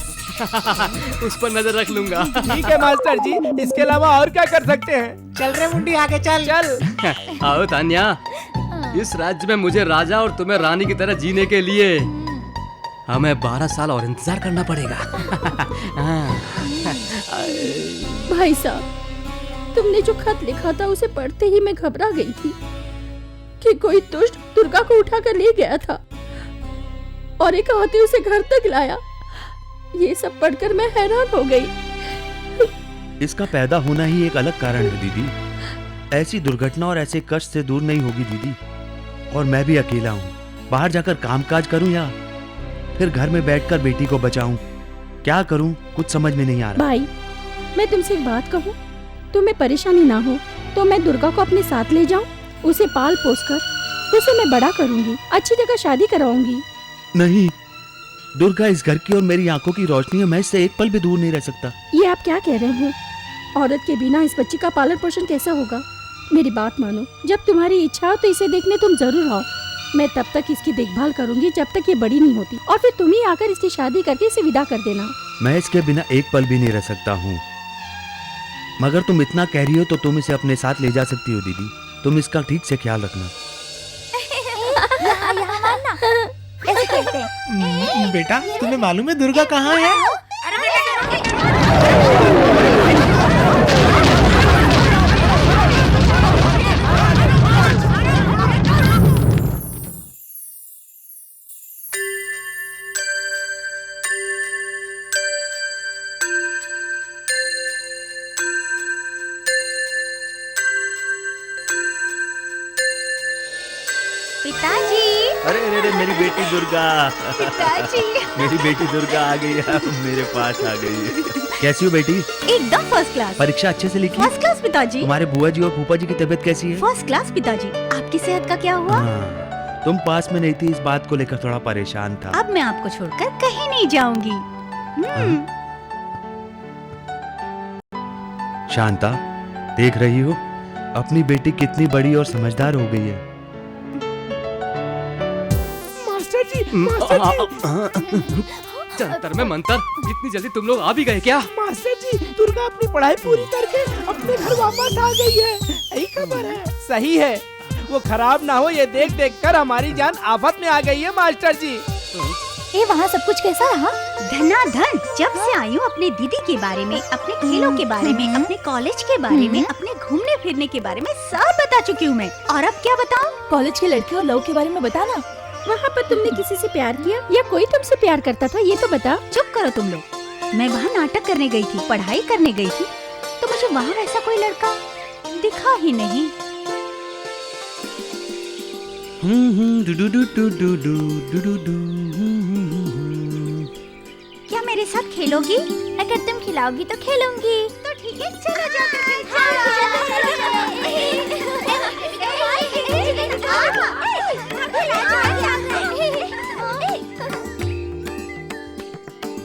उस पर नजर रख लूंगा। ठीक है मास्टर जी, इसके अलावा और क्या कर सकते हैं? चल रे मुंडी, आगे चल। चल। आओ तान्या, इस राज्य में मुझे राजा और तुम्हें रानी की तरह जीने के लिए हमें 12 साल और इंतजार करना पड़ेगा। भाई साहब, तुमने जो खत लिखा था उसे पढ़ते ही मैं घबरा गई थी कि कोई दुष्ट दुर्गा को उठाकर ले गया था और एक हाथी उसे घर तक लाया। ये सब पढ़कर मैं हैरान हो गई। इसका पैदा होना ही एक अलग कारण है दीदी। ऐसी दुर्घटना और ऐसे कष्ट से दूर नहीं होगी दीदी। और मैं भी अकेला हूँ। बाहर जाकर कामकाज करूँ या फिर घर में बैठकर बेटी को बचाऊं? क्या करूं? कुछ समझ में नहीं आ रहा। भाई, मैं तुमसे एक बात कहूँ, तुम्हें परेशानी ना हो तो मैं दुर्गा को अपने साथ ले जाऊं, उसे पाल पोस कर उसे मैं बड़ा करूंगी, अच्छी जगह शादी कराऊंगी। नहीं, दुर्गा इस घर की और मेरी आंखों की रोशनी है। मैं इससे एक पल भी दूर नहीं रह सकता। ये आप क्या कह रहे हैं? औरत के बिना इस बच्ची का पालन पोषण कैसा होगा? मेरी बात मानो, जब तुम्हारी इच्छा हो तो इसे देखने तुम जरूर आओ। मैं तब तक इसकी देखभाल करूंगी जब तक ये बड़ी नहीं होती और फिर तुम ही आकर इसकी शादी करके इसे विदा कर देना। मैं इसके बिना एक पल भी नहीं रह सकता हूँ। मगर तुम इतना कह रही हो तो तुम इसे अपने साथ ले जा सकती हो दीदी। तुम इसका ठीक से ख्याल रखना। यहाँ मानना ऐसे कहते हैं। बेटा तुम्हें मालूम है दुर्गा कहाँ है? पिताजी, अरे अरे अरे मेरी बेटी दुर्गा। पिताजी। मेरी बेटी दुर्गा आ गई है, मेरे पास आ गई है। कैसी हो बेटी? एकदम फर्स्ट क्लास। परीक्षा अच्छे से लिखी? फर्स्ट क्लास पिताजी। तुम्हारे बुआ जी और फूफा जी की तबीयत कैसी है? फर्स्ट क्लास पिताजी। आपकी सेहत का क्या हुआ? हाँ, तुम पास में नहीं थी, इस बात को लेकर थोड़ा परेशान था। अब मैं आपको छोड़कर कहीं नहीं जाऊंगी। शांता, देख रही हो अपनी बेटी कितनी बड़ी और समझदार हो गई है। मास्टर जी, जंतर में मंतर, इतनी जल्दी तुम लोग आ भी गए क्या? मास्टर जी, दुर्गा अपनी पढ़ाई पूरी करके अपने घर वापस आ गई है। यही खबर है। सही है, वो खराब ना हो ये देख देख कर हमारी जान आफत में आ गई है मास्टर जी। ये वहाँ सब कुछ कैसा रहा? धनाधन। जब से आई हूँ अपने दीदी के बारे में, अपने खेलों के बारे में, अपने कॉलेज के बारे में, अपने घूमने फिरने के बारे में सब बता चुकी हूँ मैं। और अब क्या बताऊँ? कॉलेज के लड़के और लव के बारे में बताना। वहाँ पर तुमने किसी से प्यार किया या कोई तुमसे प्यार करता था, ये तो बता। चुप करो तुम लोग। मैं वहाँ नाटक करने गई थी, पढ़ाई करने गई थी, तो मुझे वहाँ वैसा कोई लड़का दिखा ही नहीं। क्या मेरे साथ खेलोगी? अगर तुम खिलाओगी तो खेलूंगी। तो ठीक है, चलो जाकर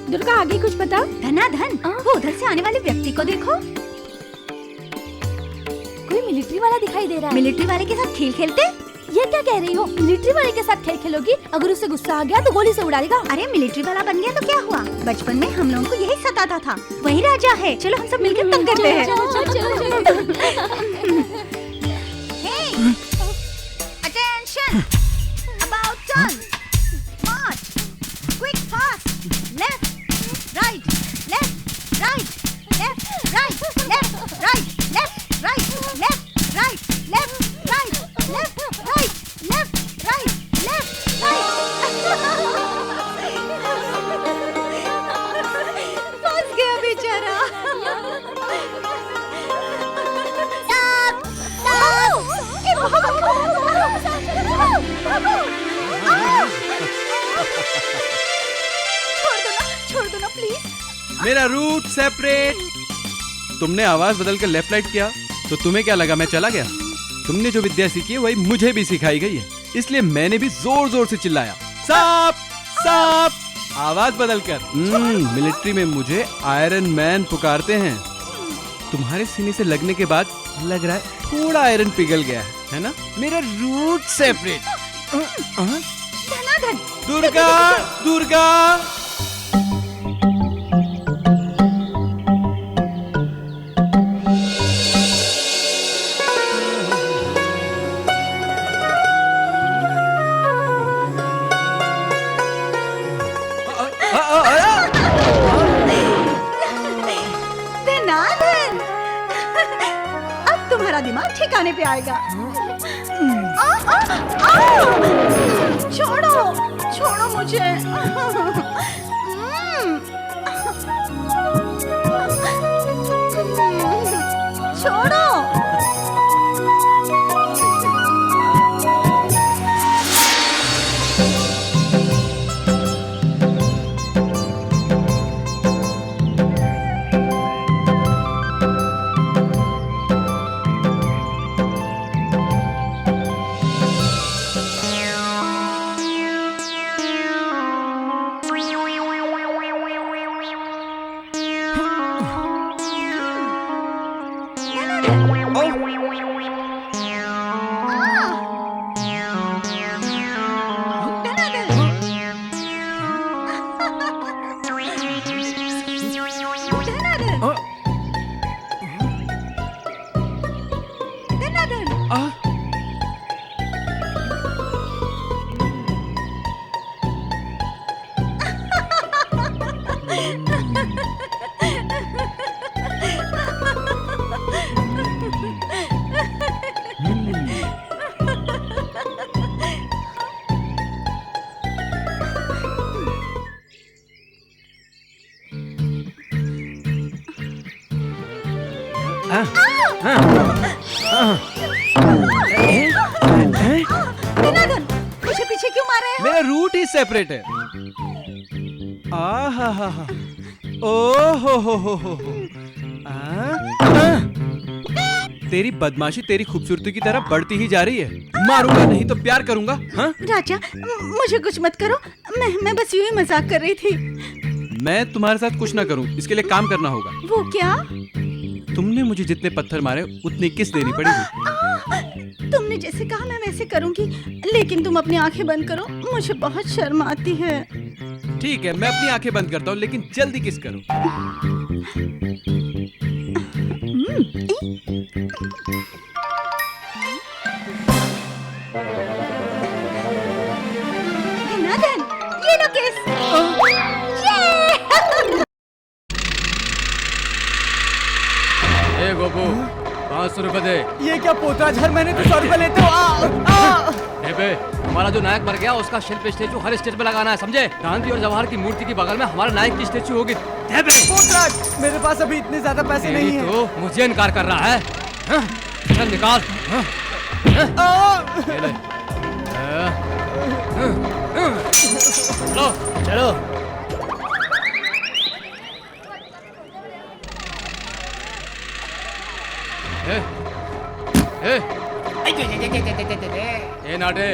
दुर्गा आगे कुछ बता। धनाधन, वो उधर से आने वाले व्यक्ति को देखो। कोई मिलिट्री वाला दिखाई दे रहा है। मिलिट्री वाले के साथ खेल खेलते? ये क्या कह रही हो? मिलिट्री वाले के साथ खेल खेलोगी? अगर उसे गुस्सा आ गया तो गोली से उड़ा देगा। अरे मिलिट्री वाला बन गया तो क्या हुआ? बचपन में हम लोगों को यही सताता था। वही राजा है। चलो हम सब मिलकर तंग करते हैं। Attention! About turn! March! Quick, fast! Left, right, left, right, left, right, left, right, left, right, left, right, left, right, left, right, left, right, left, right. फंस गया बेचारा। छोड़ दो ना प्लीज। मेरा रूट सेपरेट। तुमने आवाज बदल कर लेफ्ट राइट किया तो तुम्हें क्या लगा मैं चला गया? तुमने जो विद्या सीखी है वही मुझे भी सिखाई गई है, इसलिए मैंने भी जोर जोर से चिल्लाया, सांप सांप, आवाज बदल कर। मिलिट्री में मुझे आयरन मैन पुकारते हैं। तुम्हारे सीने से लगने के बाद लग रहा है थोड़ा आयरन पिघल गया है ना? मेरा रूट सेपरेट। धनाधन। दुर्गा दुर्गा। धनाधन, अब तुम्हारा दिमाग ठिकाने पे आएगा। छोड़ो छोड़ो मुझे। छोड़ो। दीनाधन, मुझे पीछे क्यों मार रहे हो? मेरा रूट ही सेपरेट है। आ हा ओ हो। तेरी बदमाशी तेरी खूबसूरती की तरफ बढ़ती ही जा रही है। मारूंगा नहीं तो प्यार करूंगा। हाँ? राजा, मुझे कुछ मत करो। मैं बस यूं ही मजाक कर रही थी। मैं तुम्हारे साथ कुछ ना करूं, इसके लिए काम करना होगा। वो क्या? तुमने मुझे जितने पत्थर मारे उतनी किस देनी पड़ेगी। तुमने जैसे कहा मैं वैसे करूंगी, लेकिन तुम अपनी आंखें बंद करो, मुझे बहुत शर्म आती है। ठीक है, मैं अपनी आंखें बंद करता हूँ, लेकिन जल्दी किस करूं। दीनाधन, ये लो किस। ए गोपू, 500 रुपए दे। ये क्या पोतराज, हर महीने तो 100 रुपए लेते हो। बे, हमारा जो नायक मर गया उसका शिल्प स्टेचू हर स्टेज पे लगाना है, समझे? गांधी और जवाहर की मूर्ति के बगल में हमारा नायक की स्टेचू होगी। पोतराज, मेरे पास अभी इतने ज्यादा पैसे नहीं है। तो मुझे इनकार कर रहा है। हाँ? चल निकाल। हाँ? ये ले। चलो चलो। ए नाटे,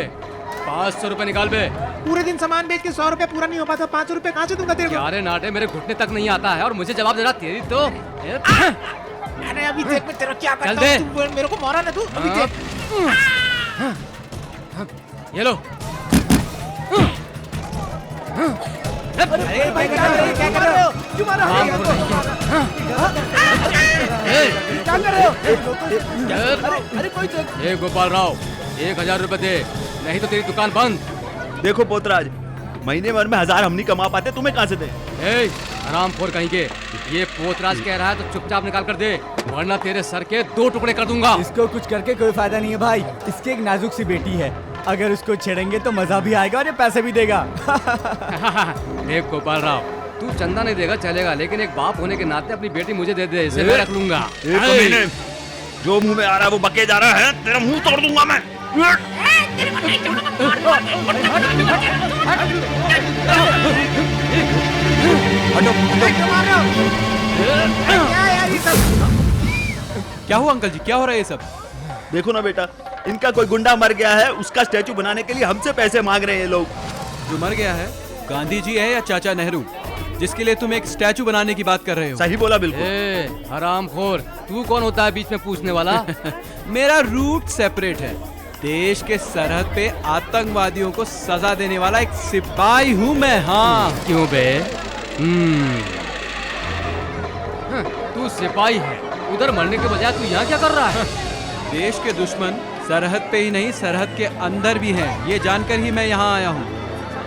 500 रुपए निकाल बे। पूरे दिन सामान बेच के 100 रुपए पूरा नहीं हो पाता, 5 रुपए कहाँ से दूंगा तेरे को? अरे नाटे, मेरे घुटने तक नहीं आता है और मुझे जवाब दे रहा तेरी तो। अरे अभी देख मैं तेरा क्या चल करता दे। हूँ, तू मेरे को मारा ना तू, अभी हाँ। देख। ये लो। अरे भाई क्या कर रहे हो? क्यों मारा? क्या कर रहे हो? अरे कोई तो ये गोपाल राव, 1000 रुपए दे, नहीं तो तेरी दुकान बंद। देखो पोतराज, महीने भर में 1000 हम नहीं कमा पाते, तुम्हें कहाँ से दे? ए, हरामखोर कहीं के, ये पोतराज कह रहा है तो चुपचाप निकाल कर दे, वरना तेरे सर के 2 टुकड़े कर दूंगा। इसको कुछ करके कोई फायदा नहीं है भाई। इसकी एक नाजुक सी बेटी है, अगर उसको छेड़ेंगे तो मजा भी आएगा और ये पैसे भी देगा। देख गोपाल राव, तू चंदा नहीं देगा चलेगा, लेकिन एक बाप होने के नाते अपनी बेटी मुझे दे दे, इसे मैं रख लूंगा। एक महीने जो मुंह में आ रहा है वो बके जा रहा है, तेरा मुंह तोड़ दूंगा मैं। क्या हुआ अंकल जी, क्या हो रहा है ये सब? देखो ना बेटा, इनका कोई गुंडा मर गया है, उसका स्टैचू बनाने के लिए हमसे पैसे मांग रहे हैं ये लोग। जो मर गया है गांधी जी है या चाचा नेहरू, जिसके लिए तुम एक स्टैचू बनाने की बात कर रहे हो? सही बोला बिल्कुल। ए, हरामखोर, तू कौन होता है बीच में पूछने वाला? मेरा रूट सेपरेट है। देश के सरहद पे आतंकवादियों को सजा देने वाला एक सिपाही हूँ मैं। हाँ। क्यों बे? तू सिपाही है, उधर मरने के बजाय तू यहाँ क्या कर रहा है? देश के दुश्मन सरहद पे ही नहीं, सरहद के अंदर भी हैं, ये जानकर ही मैं यहाँ आया हूँ।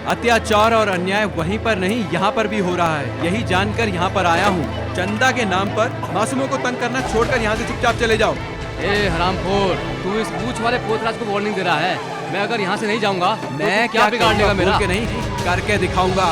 अत्याचार और अन्याय वहीं पर नहीं, यहाँ पर भी हो रहा है, यही जानकर यहाँ पर आया हूँ। चंदा के नाम पर मासूमों को तंग करना छोड़कर यहाँ से चुपचाप चले जाओ। ए हरामखोर, तू इस पूछ वाले पोतराज को वार्निंग दे रहा है। मैं अगर यहाँ से नहीं जाऊंगा मैं तो क्या बिगाड़ लेगा मेरा? के नहीं, करके दिखाऊंगा।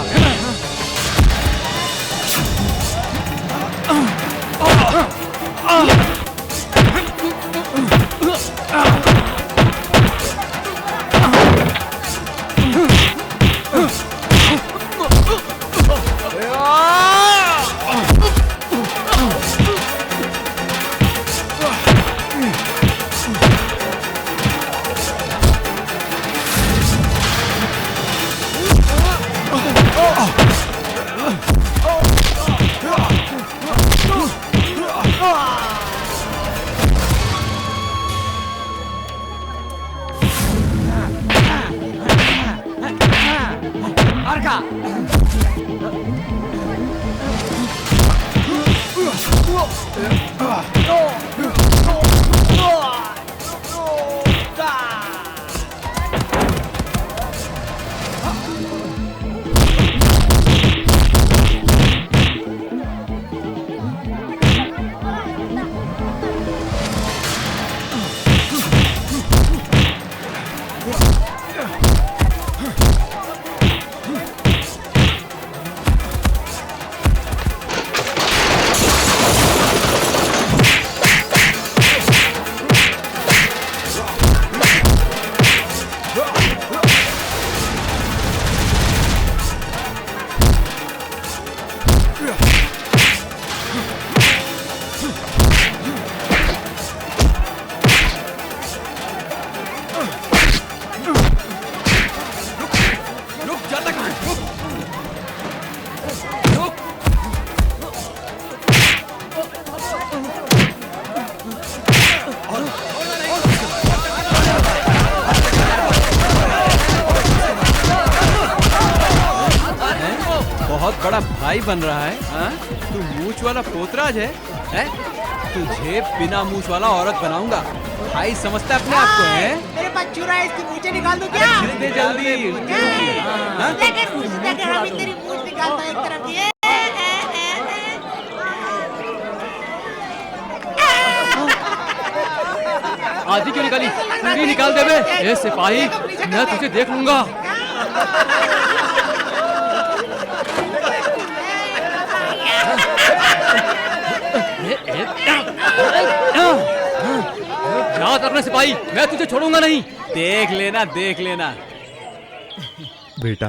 बड़ा भाई बन रहा है। हाँ, तू मूछ वाला पोतराज है? तुझे बिना मूछ वाला औरत बनाऊंगा। भाई समझता अपने आप को है? मेरे पास छुरा है, इसकी मूछें निकाल दूं क्या? दे जल्दी। हाँ? अभी तेरी मूछ निकालता है एक तरफ ये। आधी क्यों निकाली? पूरी निकाल दे बे। ए सिपाही, मैं तुझे देख लूंगा। याद रखना सिपाही, मैं तुझे छोड़ूंगा नहीं। देख लेना, देख लेना। बेटा,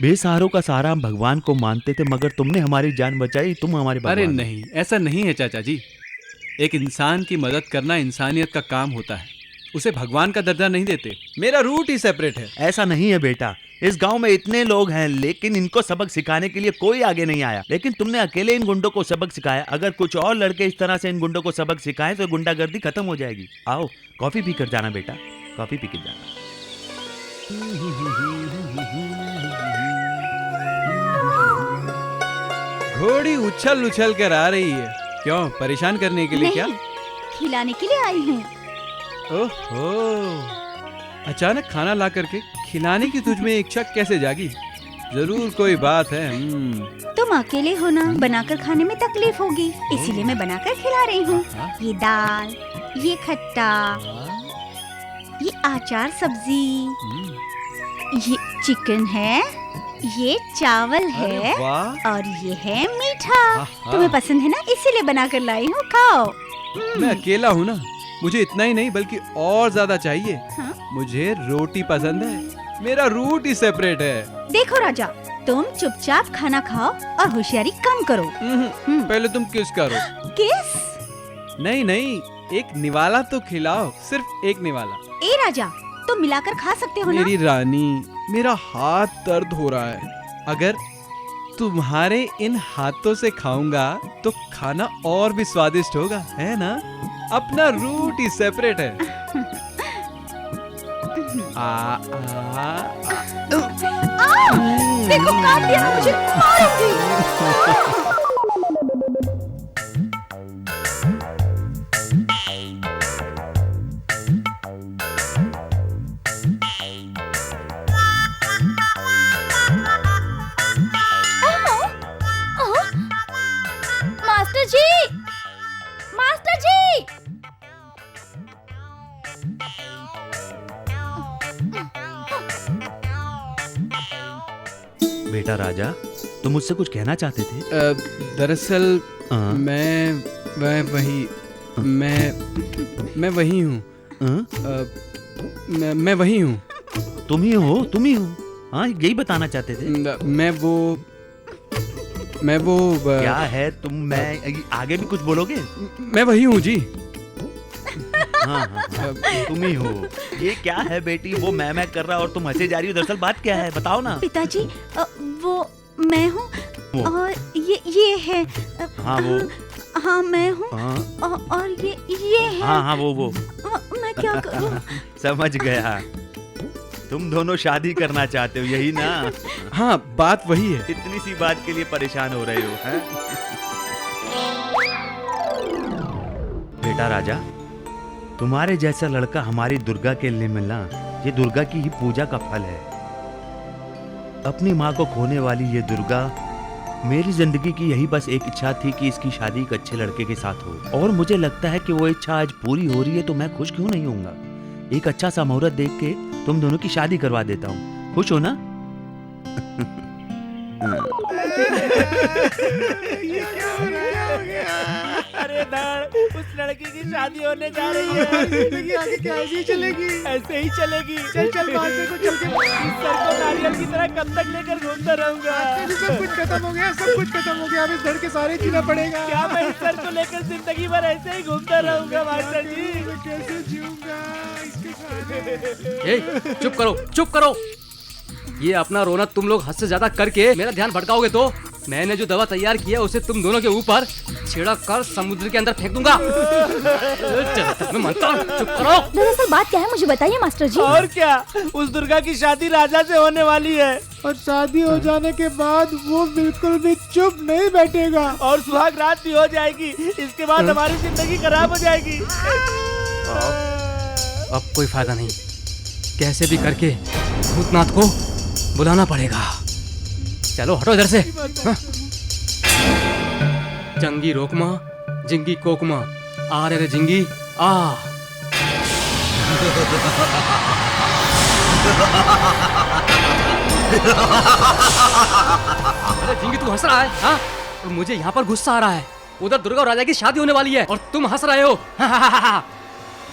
बेसहारों का सहारा हम भगवान को मानते थे, मगर तुमने हमारी जान बचाई। तुम हमारे भगवान अरे हो। नहीं, ऐसा नहीं है चाचा जी। एक इंसान की मदद करना इंसानियत का काम होता है, उसे भगवान का दर्जा नहीं देते। मेरा रूट ही सेपरेट है। ऐसा नहीं है बेटा, इस गांव में इतने लोग हैं लेकिन इनको सबक सिखाने के लिए कोई आगे नहीं आया, लेकिन तुमने अकेले इन गुंडों को सबक सिखाया। अगर कुछ और लड़के इस तरह से इन गुंडों को सबक सिखाएं तो गुंडागर्दी खत्म हो जाएगी। आओ कॉफी पी कर जाना बेटा, कॉफी पी कर जाना। घोड़ी उछल उछल कर आ रही है। क्यों, परेशान करने के लिए क्या? खिलाने के लिए आई हूँ। ओहो, अचानक खाना ला करके खिलाने की तुझ में इच्छा कैसे जागी? जरूर कोई बात है। तुम अकेले हो ना, बनाकर खाने में तकलीफ होगी, इसीलिए मैं बनाकर खिला रही हूँ। ये दाल, ये खट्टा, ये अचार सब्जी, ये चिकन है, ये चावल है वाह, और ये है मीठा। तुम्हें पसंद है ना, इसीलिए बनाकर लाई हूँ, खाओ। मैं अकेला हूँ ना, मुझे इतना ही नहीं बल्कि और ज्यादा चाहिए। हाँ? मुझे रोटी पसंद है, मेरा रूट ही सेपरेट है। देखो राजा, तुम चुपचाप खाना खाओ और होशियारी कम करो। पहले तुम किस करो। किस? नहीं नहीं, एक निवाला तो खिलाओ, सिर्फ एक निवाला। ए राजा, तुम मिलाकर खा सकते हो ना? मेरी रानी, मेरा हाथ दर्द हो रहा है। अगर तुम्हारे इन हाथों से खाऊंगा तो खाना और भी स्वादिष्ट होगा, है ना? अपना रूट ही सेपरेट है। देखो काट दिया ना मुझे, मारूंगी। मास्टर जी, मास्टर जी। बेटा राजा, तुम मुझसे कुछ कहना चाहते थे? दरअसल हाँ? मैं वही हूँ। हाँ? मैं वही हूँ। तुम ही हो, तुम ही हो। हाँ, यही बताना चाहते थे। मैं वो क्या है तुम? मैं आगे भी कुछ बोलोगे? मैं वही हूँ जी। हाँ, हाँ, तुम ही हो। ये क्या है बेटी, वो मैं कर रहा और तुम हंसे जा रही हो? दरअसल बात क्या है, बताओ ना। पिताजी, वो मैं हूँ वो? और ये है। हाँ वो। हाँ मैं हूँ। हाँ और ये है। हाँ हाँ वो मैं क्या करूँ? समझ गया, तुम दोनों शादी करना चाहते हो, यही ना? हाँ, बात वही है। इतनी सी बात के लिए परेशान हो रहे हो, हैं? बेटा राजा, तुम्हारे जैसा लड़का हमारी दुर्गा के लिए मिलना, ये दुर्गा की ही पूजा का फल है। अपनी माँ को खोने वाली ये दुर्गा मेरी जिंदगी की यही बस एक इच्छा थी कि इसकी शादी एक अच्छे लड़के के साथ हो, और मुझे लगता है कि वो इच्छा आज पूरी हो रही है, तो मैं खुश क्यों नहीं होऊंगा? एक अच्छा सा मुहूर्त देख के तुम दोनों की शादी करवा देता हूँ। खुश हो ना? ये क्या हो गया? अरे धड़, उस लड़की की शादी होने जा रही है। जिंदगी आगे क्या ऐसे ही चलेगी? ऐसे ही चलेगी। चल मास्टर को चल के इस सर को नारियल की तरह कब तक लेकर घूमता रहूंगा? सब कुछ खत्म हो गया, सब कुछ खत्म हो गया। अब इस धड़ के सारे जीना पड़ेगा। क्या मैं इस सर को लेकर जिंदगी भर ऐसे ही घूमता रहूंगा मास्टर जी? कैसे जीऊंगा इसके साथ? ए, चुप करो, चुप करो। ये अपना रोना तुम लोग हद से ज्यादा करके मेरा ध्यान भटकाओगे तो मैंने जो दवा तैयार की है उसे तुम दोनों के ऊपर छिड़क कर समुद्र के अंदर फेंक दूंगा। मैं मानता हूँ, चुप करो। दरअसल बात क्या है मुझे बताइए मास्टर जी। और क्या, उस दुर्गा की शादी राजा से होने वाली है और शादी हो जाने के बाद वो बिल्कुल भी चुप नहीं बैठेगा। और सुहाग रात भी हो जाएगी। इसके बाद हमारी जिंदगी खराब हो जाएगी। अब कोई फायदा नहीं, कैसे भी करके भूतनाथ को बुलाना पड़ेगा। चलो हटो इधर से। हाँ। जंगी रोकमा जिंगी कोकमा आ रे जिंगी आ। अरे जिंगी तू हंस रहा है? हाँ? और मुझे यहाँ पर गुस्सा आ रहा है। उधर दुर्गा और राजा की शादी होने वाली है और तुम हंस रहे हो।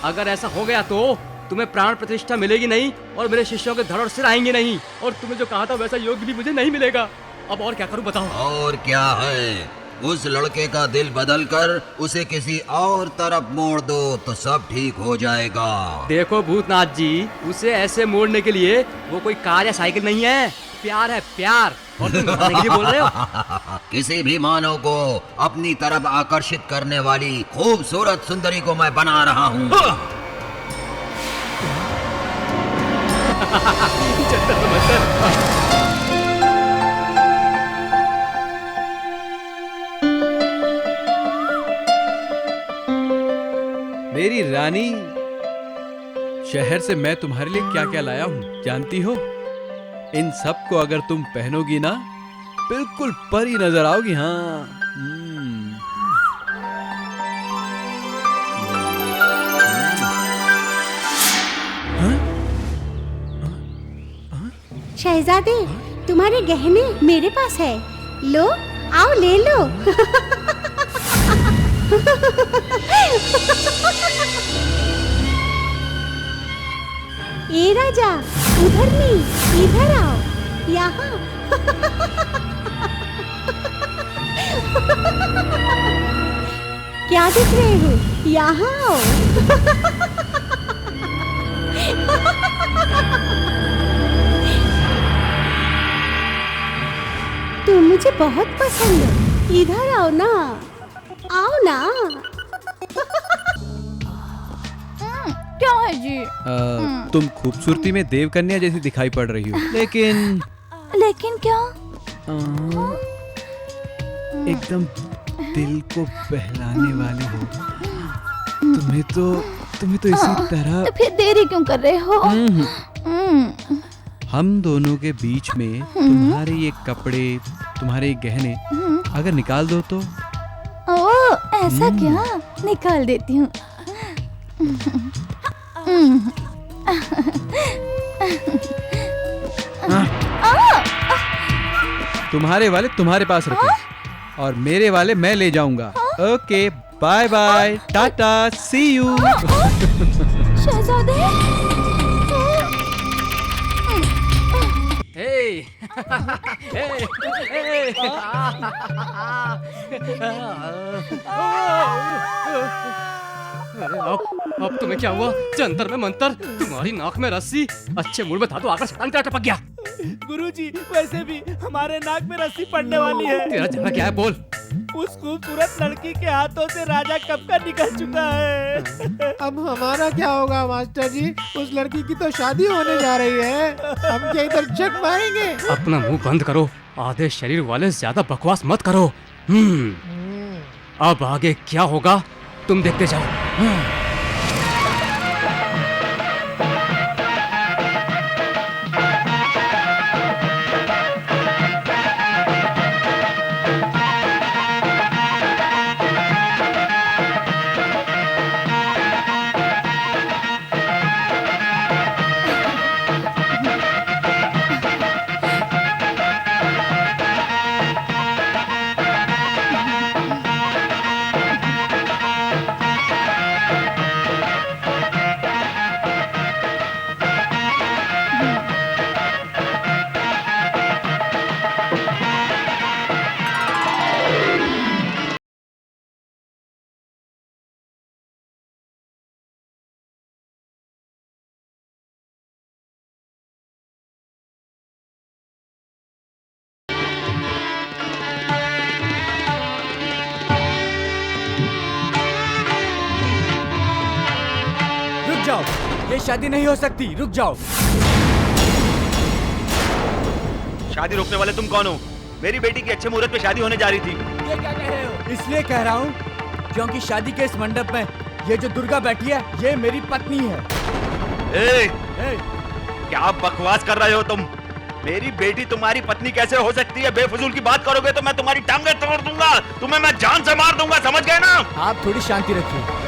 अगर ऐसा हो गया तो तुम्हें प्राण प्रतिष्ठा मिलेगी नहीं और मेरे शिष्यों के धड़ और सिर आएंगे नहीं, और तुम्हें जो कहा था वैसा योग भी मुझे नहीं मिलेगा। अब और क्या करूं बताओ? और क्या है, उस लड़के का दिल बदल कर उसे किसी और तरफ मोड़ दो तो सब ठीक हो जाएगा। देखो भूतनाथ जी, उसे ऐसे मोड़ने के लिए वो कोई कार या साइकिल नहीं है, प्यार है प्यार। और तुम बताने के लिए बोल रहे हो? किसी भी मानव को अपनी तरफ आकर्षित करने वाली खूबसूरत सुंदरी को मैं बना रहा हूँ। मेरी रानी, शहर से मैं तुम्हारे लिए क्या क्या लाया हूँ जानती हो? इन सब को अगर तुम पहनोगी ना, बिल्कुल परी नजर आओगी। हाँ। शहजादे, तुम्हारे गहने मेरे पास है, लो, आओ ले लो। ए राजा, उधर नहीं, इधर आओ, यहाँ। क्या देख रहे हो? यहाँ आओ। तुम मुझे बहुत पसंद हो, इधर आओ ना, आओ ना। क्या है जी? तुम खूबसूरती में देवकन्या जैसी दिखाई पड़ रही हो, लेकिन क्या? एकदम दिल को बहलाने वाली हो। तुम्हें तो इसी तरह। तो फिर देरी क्यों कर रहे हो? हम दोनों के बीच में तुम्हारे ये कपड़े, तुम्हारे ये गहने अगर निकाल दो तो? ओ, ऐसा क्या? निकाल देती हूँ। तुम्हारे वाले तुम्हारे पास रखो और मेरे वाले मैं ले जाऊंगा। Okay, bye bye, tata, see you. शहजादे। Hey! Hey! Hey! अब तुम्हें क्या हुआ? जंतर में मंतर, तुम्हारी नाक में रस्सी। अच्छे मूड में था तो आकर शैतान क्या टपक गया? गुरुजी, वैसे भी हमारे नाक में रस्सी पड़ने वाली है। तेरा झगड़ा क्या है, बोल। उस खूबसूरत लड़की के हाथों से राजा कब का निकल चुका है। अब हमारा क्या होगा मास्टर जी? उस लड़की की तो शादी होने जा रही है, हम क्या इधर जग मारेंगे? अपना मुंह बंद करो, आधे शरीर वाले ज्यादा बकवास मत करो। अब आगे क्या होगा तुम देखते जाओ। ये शादी नहीं हो सकती, रुक जाओ। शादी रोकने वाले तुम कौन हो? मेरी बेटी की अच्छे मुहूर्त पे शादी होने जा रही थी। ये क्या कह रहे हो? इसलिए कह रहा हूँ क्योंकि शादी के इस मंडप में ये जो दुर्गा बैठी है ये मेरी पत्नी है। क्या बकवास कर रहे हो तुम? मेरी बेटी तुम्हारी पत्नी कैसे हो सकती है? बेफजूल की बात करोगे तो मैं तुम्हारी टांगें तोड़ दूंगा, तुम्हें मैं जान से मार दूंगा, समझ गए ना? आप थोड़ी शांति रखिए।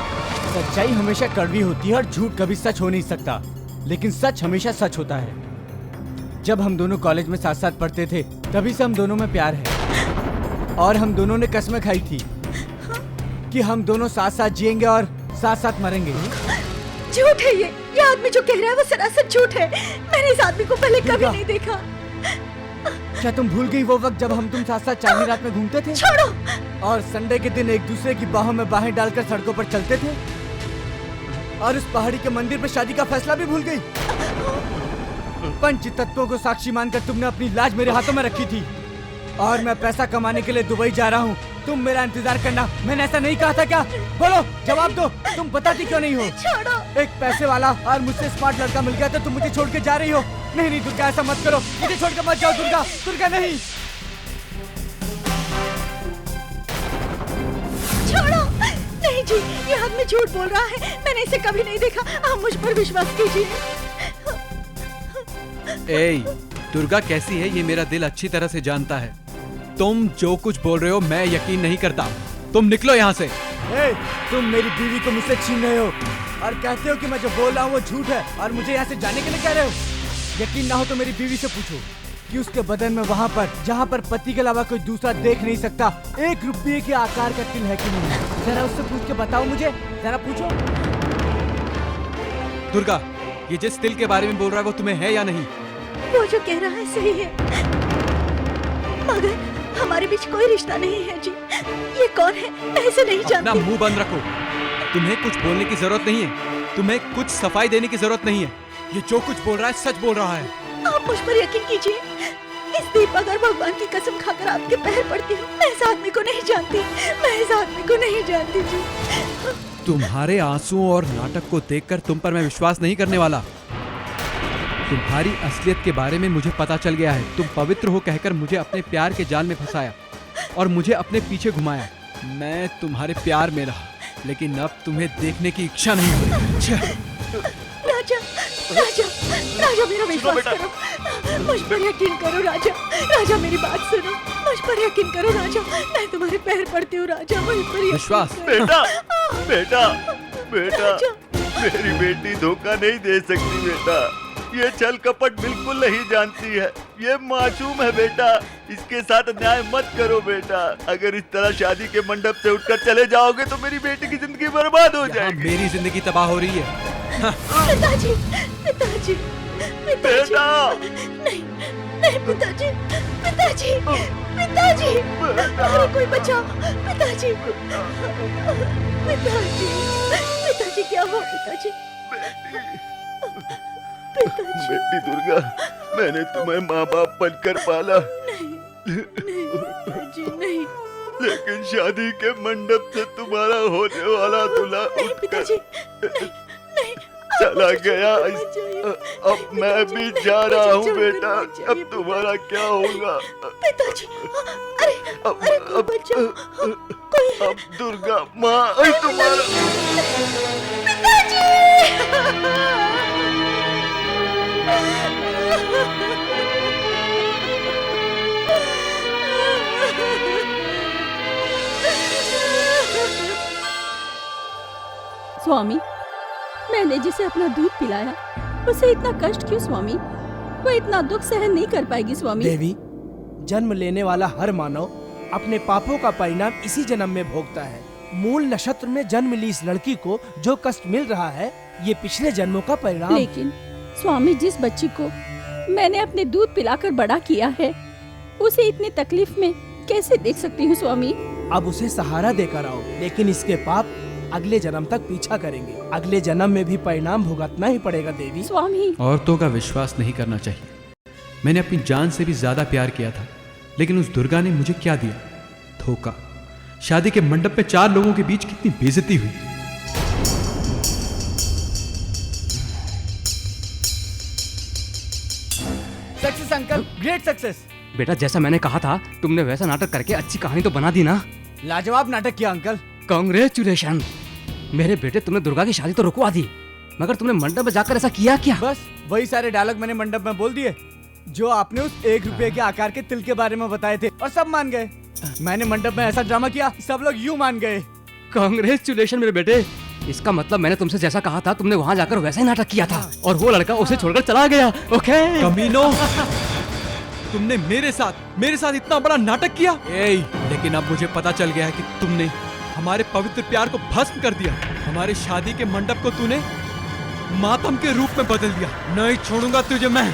सच्चाई हमेशा कड़वी होती है और झूठ कभी सच हो नहीं सकता, लेकिन सच हमेशा सच होता है। जब हम दोनों कॉलेज में साथ साथ पढ़ते थे तभी से हम दोनों में प्यार है और हम दोनों ने कसमें खाई थी कि हम दोनों साथ साथ जिएंगे और साथ साथ मरेंगे। झूठ है ये आदमी जो कह रहा है वो सरासर झूठ है। मैंने इस आदमी को पहले कभी नहीं देखा। क्या तुम भूल गई वो वक्त जब हम तुम साथ साथ चांदनी रात में घूमते थे? छोड़ो। और संडे के दिन एक दूसरे की बाहों में बाहें डालकर सड़कों पर चलते थे? और उस पहाड़ी के मंदिर पे शादी का फैसला भी भूल गई? पंच तत्वों को साक्षी मानकर तुमने अपनी लाज मेरे हाथों में रखी थी और मैं पैसा कमाने के लिए दुबई जा रहा हूँ, तुम मेरा इंतजार करना। मैंने ऐसा नहीं कहा था क्या? बोलो, जवाब दो। तुम बताती क्यों नहीं हो? छोड़ो। एक पैसे वाला और मुझसे स्मार्ट लड़का मिल गया तो तुम मुझे छोड़ के जा रही हो? नहीं नहीं दुर्गा, ऐसा मत करो, मुझे छोड़ के मत जाओ दुर्गा। दुर्गा नहीं। छोड़ो। नहीं जी, ये आदमी झूठ बोल रहा है। मैंने इसे कभी नहीं देखा। आप मुझ पर विश्वास कीजिए। दुर्गा कैसी है ये मेरा दिल अच्छी तरह से जानता है। तुम जो कुछ बोल रहे हो मैं यकीन नहीं करता। तुम निकलो यहाँ से। तुम मेरी बीवी को मुझसे छीन रहे हो और कहते हो कि मैं जो बोल रहा हूँ वो झूठ है और मुझे यहाँ से जाने के लिए कह रहे हो। यकीन ना हो तो मेरी बीवी से पूछो कि उसके बदन में वहाँ पर जहाँ पर पति के अलावा कोई दूसरा देख नहीं सकता 1 रुपये के आकार का तिल है कि नहीं। जरा उससे पूछ के बताओ मुझे, जरा पूछो। दुर्गा, ये जिस तिल के बारे में बोल रहा है वो तुम्हें है या नहीं? वो जो कह रहा है सही है, मगर हमारे बीच कोई रिश्ता नहीं है जी। ये कौन है मैं इसे नहीं जानती। अपना मुंह बंद रखो। तुम्हें कुछ बोलने की जरूरत नहीं है, तुम्हें कुछ सफाई देने की जरूरत नहीं है। ये जो कुछ बोल रहा है सच बोल रहा है। आप मुझ पर यकीन कीजिए। इस दीपक और भगवान की कसम खाकर आपके पैर पड़ती हूँ। मैं इस आदमी को नहीं जानती, मैं इस आदमी को नहीं जानती जी। तुम्हारे आंसुओं और नाटक को देखकर तुम पर मैं विश्वास नहीं करने वाला। तुम्हारी असलियत के बारे में मुझे पता चल गया है। तुम पवित्र हो कहकर मुझे अपने प्यार के जाल में फंसाया और मुझे अपने पीछे घुमाया। मैं तुम्हारे प्यार में रहा, लेकिन अब तुम्हें देखने की इच्छा नहीं हो रही। राजा, राजा, राजा मेरा विश्वास करो, मुझ पर यकीन करो राजा। राजा मेरी बात सुनो, मुझ पर यकीन करो राजा। मैं तुम्हारे पैर पड़ती हूँ राजा, मुझ पर यकीन विश्वास। करो। बेटा, बेटा, बेटा, मेरी बेटी धोखा नहीं दे सकती बेटा। ये छल कपट बिल्कुल नहीं जानती है। ये मासूम है बेटा, इसके साथ अन्याय मत करो बेटा। अगर इस तरह शादी के मंडप से उठकर चले जाओगे तो मेरी बेटी की जिंदगी बर्बाद हो जाएगी। मेरी जिंदगी तबाह हो रही है। पिताजी, पिताजी, बेटा, नहीं, नहीं पिताजी, पिताजी, पिताजी, अरे कोई बचाओ, पिताजी, पिताजी, पिताजी क्या हुआ पिताजी? बेटी दुर्गा, मैंने तुम्हें माँ बाप बनकर पाला। नहीं, पिताजी नहीं। लेकिन शादी के मंडप से तुम्हारा होने वाला दूल्हा पिताजी, उठकर चला गया। अब मैं भी जा रहा हूँ बेटा। अब तुम्हारा क्या होगा? पिताजी, अरे, अरे कोई बचाओ, कोई अब दुर्गा माँ तुम्हारा पिताजी। स्वामी, मैंने जिसे अपना दूध पिलाया उसे इतना कष्ट क्यों स्वामी? वो इतना दुख सहन नहीं कर पाएगी स्वामी। देवी, जन्म लेने वाला हर मानव अपने पापों का परिणाम इसी जन्म में भोगता है। मूल नक्षत्र में जन्म ली इस लड़की को जो कष्ट मिल रहा है ये पिछले जन्मों का परिणाम। लेकिन स्वामी, जिस बच्ची को मैंने अपने दूध पिलाकर बड़ा किया है उसे इतनी तकलीफ में कैसे देख सकती हूँ स्वामी? अब उसे सहारा देकर आओ, लेकिन इसके पाप अगले जन्म तक पीछा करेंगे। अगले जन्म में भी परिणाम भुगतना ही पड़ेगा देवी। स्वामी, औरतों का विश्वास नहीं करना चाहिए। मैंने अपनी जान से भी ज्यादा प्यार किया था, लेकिन उस दुर्गा ने मुझे क्या दिया? धोखा। शादी के मंडप में 4 लोगों के बीच कितनी बेइज्जती हुई। Great success. बेटा जैसा मैंने कहा था तुमने वैसा नाटक करके अच्छी कहानी तो बना दी ना। लाजवाब नाटक किया अंकल। कांग्रेचुलेशन मेरे बेटे, तुमने दुर्गा की शादी तो रुकवा दी, मगर तुमने मंडप में जाकर ऐसा किया क्या? बस वही सारे डायलॉग मैंने मंडप में बोल दिए जो आपने उस 1 रुपए के आकार के तिल के बारे में बताए थे, और सब मान गए। मैंने मंडप में ऐसा ड्रामा किया, सब लोग यूं मान गए। कांग्रेचुलेशन मेरे बेटे। इसका मतलब मैंने तुमसे जैसा कहा था तुमने वहाँ जाकर वैसा ही नाटक किया था, और वो लड़का उसे छोड़कर चला गया। ओके कमीनो, तुमने मेरे साथ इतना बड़ा नाटक किया। लेकिन अब मुझे पता चल गया है कि तुमने हमारे पवित्र प्यार को भस्म कर दिया। हमारे शादी के मंडप को तूने मातम के रूप में बदल दिया। नहीं छोड़ूंगा तुझे मैं।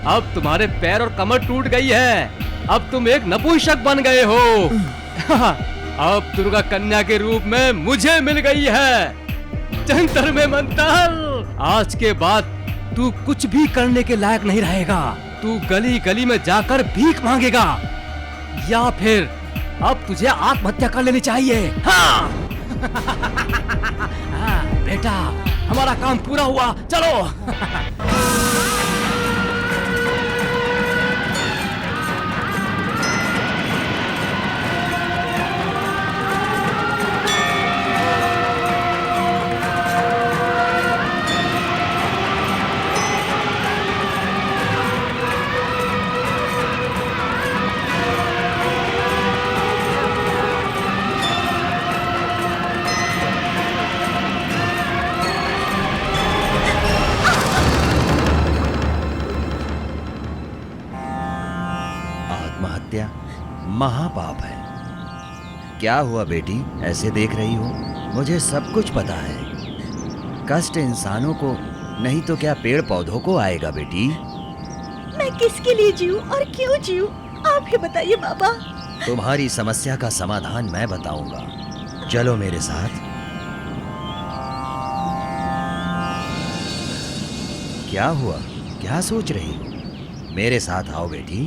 अब तुम्हारे पैर और कमर टूट गई है। अब तुम एक नपुंसक बन गए हो। अब दुर्गा कन्या के रूप में मुझे मिल गई है। जंतर में मंतर। आज के बाद तू कुछ भी करने के लायक नहीं रहेगा। तू गली गली में जाकर भीख मांगेगा, या फिर अब तुझे आत्महत्या कर लेनी चाहिए। हाँ। हाँ, बेटा हमारा काम पूरा हुआ, चलो। महापाप है। क्या हुआ बेटी, ऐसे देख रही हो? मुझे सब कुछ पता है। कष्ट इंसानों को नहीं तो क्या पेड़ पौधों को आएगा बेटी। मैं किसके लिए जीऊं और क्यों जीऊं, आप ही बताइए बाबा। तुम्हारी समस्या का समाधान मैं बताऊंगा, चलो मेरे साथ। क्या हुआ, क्या सोच रही हो? मेरे साथ आओ बेटी।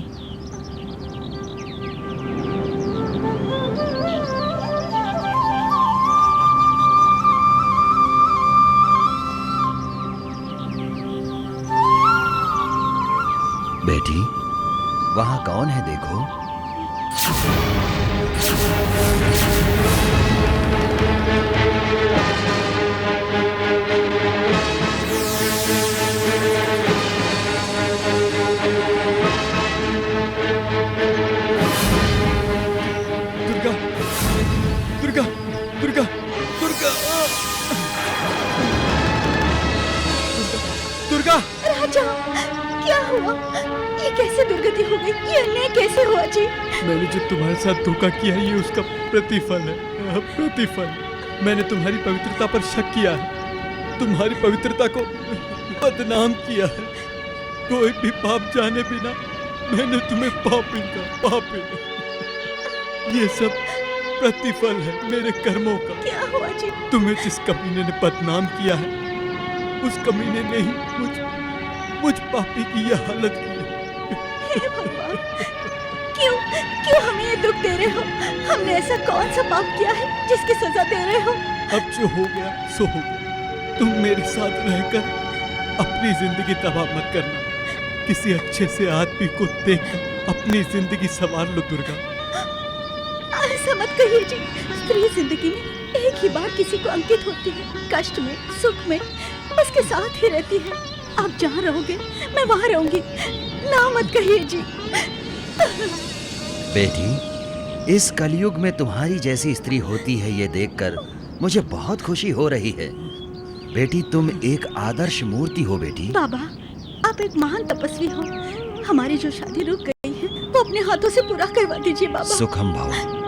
बेटी, वहां कौन है देखो। दुर्गा, दुर्गा, दुर्गा, दुर्गा, दुर्गा। राजा, क्या हुआ? ये कैसे दुर्गति हो गई? ये अन्याय कैसे हुआ जी? मैंने जो तुम्हारे साथ धोखा किया है, ये उसका प्रतिफल है। प्रतिफल। मैंने तुम्हारी पवित्रता पर शक किया है, तुम्हारी पवित्रता को बदनाम किया है। कोई भी पाप जाने बिना मैंने तुम्हें पापी का पापी। ये सब प्रतिफल है मेरे कर्मों का। क्या हुआ जी? तुम्हें जिस कमीने ने बदनाम किया है, उस कमीने ने ही मुझ पापी की यह हालत की है। हे भगवान, क्यों क्यों हमें ये दुख दे रहे हो? हमने ऐसा कौन सा पाप किया है जिसकी सजा दे रहे हो? अब जो हो गया सो हो गया। तुम मेरे साथ रहकर अपनी जिंदगी तबाह मत करना। किसी अच्छे से आदमी को देखकर अपनी जिंदगी संवार लो दुर्गा। ऐसा मत कहिए जी। स्त्री जिंदगी में एक ही बार किसी को अंकित होती है। कष्ट में, सुख में उसके साथ ही रहती है। आप जहाँ रहोगे मैं वहाँ रहूंगी। ना मत कहिए जी। बेटी, इस कलयुग में तुम्हारी जैसी स्त्री होती है, ये देखकर मुझे बहुत खुशी हो रही है। बेटी, तुम एक आदर्श मूर्ति हो बेटी। बाबा, आप एक महान तपस्वी हो। हमारी जो शादी रुक गई है वो अपने हाथों से पूरा करवा दीजिए बाबा। सुखम भव।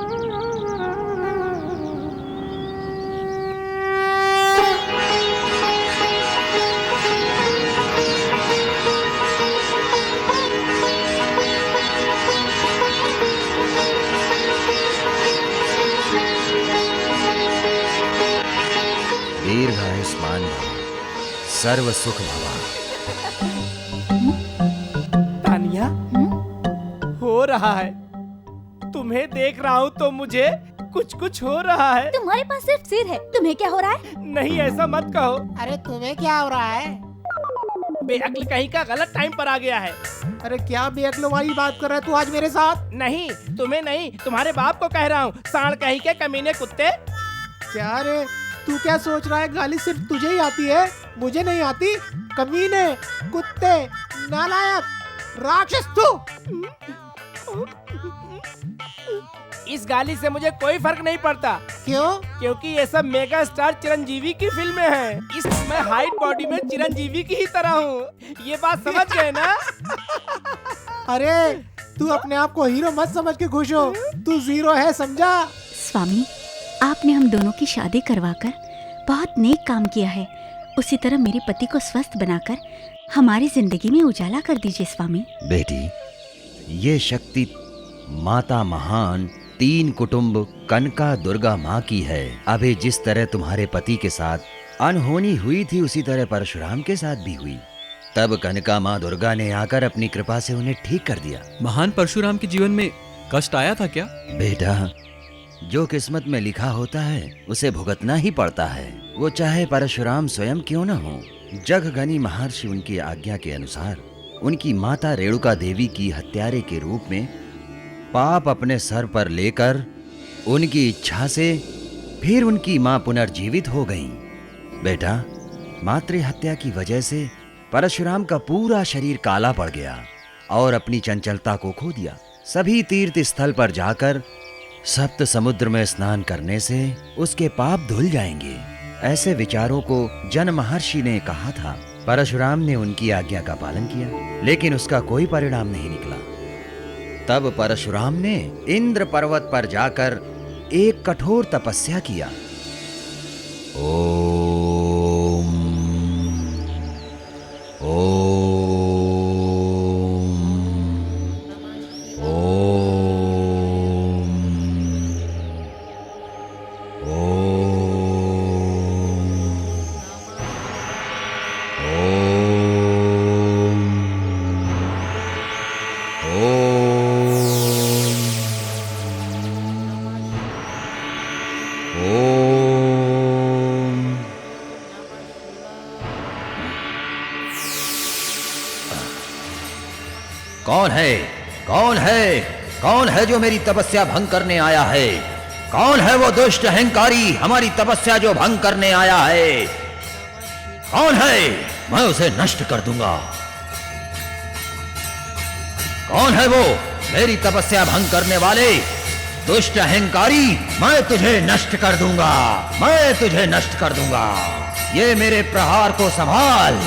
दीर्घायुष्मान भव, सर्व सुख भवा। तानिया, हो रहा है। तुम्हें देख रहा हूँ तो मुझे कुछ कुछ हो रहा है। तुम्हारे पास सिर्फ सिर है, तुम्हें क्या हो रहा है? नहीं, ऐसा मत कहो। अरे तुम्हें क्या हो रहा है? बेअक्ल कहीं का गलत टाइम पर आ गया है। अरे क्या बेअक्ल वाली बात कर रहा है तू आज मेरे साथ? नहीं, तुम्हें नहीं, तुम्हारे बाप को कह रहा हूँ। सांड कहीं के कमीने कुत्ते। क्या रे, तू क्या सोच रहा है? गाली सिर्फ तुझे ही आती है, मुझे नहीं आती? कमीने, कुत्ते, नालायक, राक्षस तू। इस गाली से मुझे कोई फर्क नहीं पड़ता। क्यों? क्योंकि ये सब मेगा स्टार चिरंजीवी की फिल्में हैं। मैं हाइट बॉडी में चिरंजीवी की ही तरह हूँ। ये बात समझ गए ना? अरे तू अपने आप को हीरो मत समझ के खुश हो, तू जीरो है, समझा? स्वामी, आपने हम दोनों की शादी करवाकर बहुत नेक काम किया है। उसी तरह मेरे पति को स्वस्थ बनाकर हमारी जिंदगी में उजाला कर दीजिए स्वामी। बेटी, ये शक्ति माता महान तीन कुटुंब कनका दुर्गा माँ की है। अभी जिस तरह तुम्हारे पति के साथ अनहोनी हुई थी, उसी तरह परशुराम के साथ भी हुई। तब कनका माँ दुर्गा ने आकर अपनी कृपा से उन्हें ठीक कर दिया। महान परशुराम के जीवन में कष्ट आया था क्या? बेटा, जो किस्मत में लिखा होता है उसे भुगतना ही पड़ता है, वो चाहे परशुराम स्वयं क्यों न हो। जगगनी महर्षि उनकी आज्ञा के अनुसार उनकी माता रेणुका देवी की हत्यारे के रूप में पाप अपने सर पर लेकर उनकी इच्छा से फिर उनकी मां पुनर्जीवित हो गईं। बेटा, मातृ हत्या की वजह से परशुराम का पूरा शरीर काला पड़ गया और अपनी चंचलता को खो दिया। सभी तीर्थ स्थल पर जाकर सप्त समुद्र में स्नान करने से उसके पाप धुल जाएंगे। ऐसे विचारों को जन महर्षि ने कहा था। परशुराम ने उनकी आज्ञा का पालन किया, लेकिन उसका कोई परिणाम नहीं निकला। तब परशुराम ने इंद्र पर्वत पर जाकर एक कठोर तपस्या किया। ओम ओम ओम कौन है? कौन है? कौन है जो मेरी तपस्या भंग करने आया है? कौन है वो दुष्ट अहंकारी हमारी तपस्या जो भंग करने आया है? कौन है? मैं उसे नष्ट कर दूंगा। कौन है वो मेरी तपस्या भंग करने वाले? दुष्ट अहंकारी, मैं तुझे नष्ट कर दूंगा, मैं तुझे नष्ट कर दूंगा। ये मेरे प्रहार को संभाल।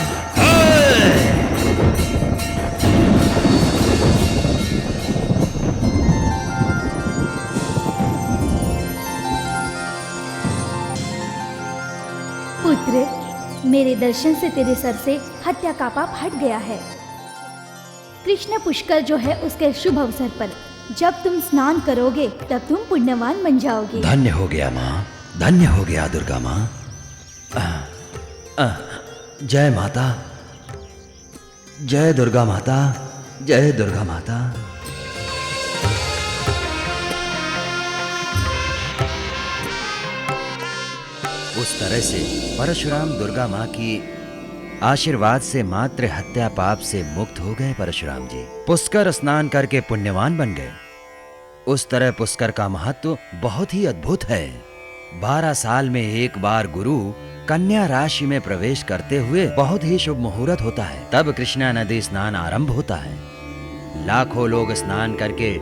पुत्र, मेरे दर्शन से तेरे सर से हत्या का पाप हट गया है। कृष्ण पुष्कर जो है उसके शुभ अवसर पर जब तुम स्नान करोगे तब तुम पुण्यवान बन जाओगे। धन्य हो गया माँ, धन्य हो गया दुर्गा माँ। जय माता, जय दुर्गा माता, जय दुर्गा माता। उस तरह से परशुराम दुर्गा माँ की आशीर्वाद से मात्र हत्या पाप से मुक्त हो गए परशुराम जी। पुष्कर स्नान करके पुण्यवान बन गए। उस तरह पुष्कर का महत्व बहुत ही अद्भुत है। 12 साल में एक बार गुरु कन्या राशि में प्रवेश करते हुए बहुत ही शुभ मुहूर्त होता है, तब कृष्णा नदी स्नान आरंभ होता है। लाखों लोग स्नान करके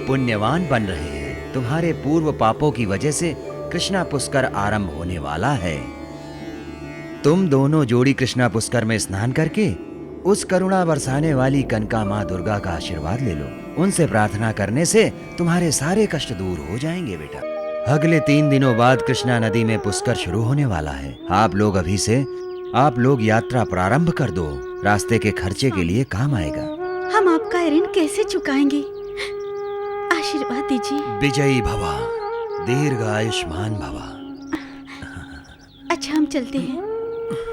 पुण्यवान बन रहे हैं। तुम्हारे पूर्व पापों की वजह से कृष्णा पुष्कर आरंभ होने वाला है। तुम दोनों जोड़ी कृष्णा पुष्कर में स्नान करके उस करुणा बरसाने वाली कनका माँ दुर्गा का आशीर्वाद ले लो। उनसे प्रार्थना करने से तुम्हारे सारे कष्ट दूर हो जाएंगे बेटा। अगले 3 दिनों बाद कृष्णा नदी में पुष्कर शुरू होने वाला है। आप लोग अभी से यात्रा प्रारंभ कर दो, रास्ते के खर्चे के लिए काम आएगा। हम आपका ऋण कैसे चुकाएंगे? आशीर्वाद दीजिए। विजयी भवा, दीर्घ आयुष्मान भवा। अच्छा, हम चलते हैं।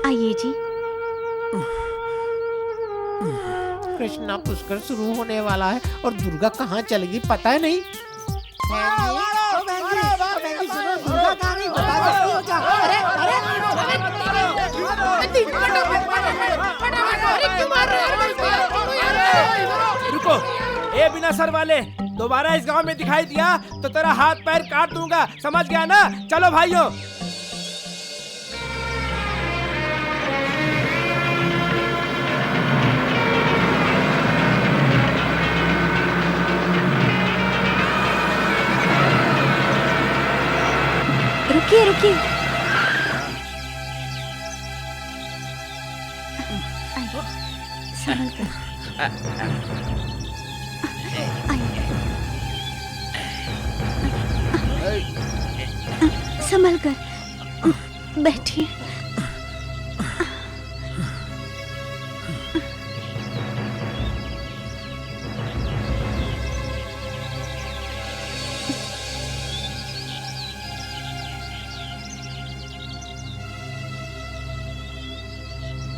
आइए जी। कृष्णा पुष्कर शुरू होने वाला है और दुर्गा कहाँ चलेगी पता है नहीं। रुको, ए बिना सर वाले, दोबारा इस गांव में दिखाई दिया तो तेरा हाथ पैर काट दूंगा, समझ गया ना? चलो भाइयों। रुकिए रुकिए। संभल कर। संभल कर बैठिए।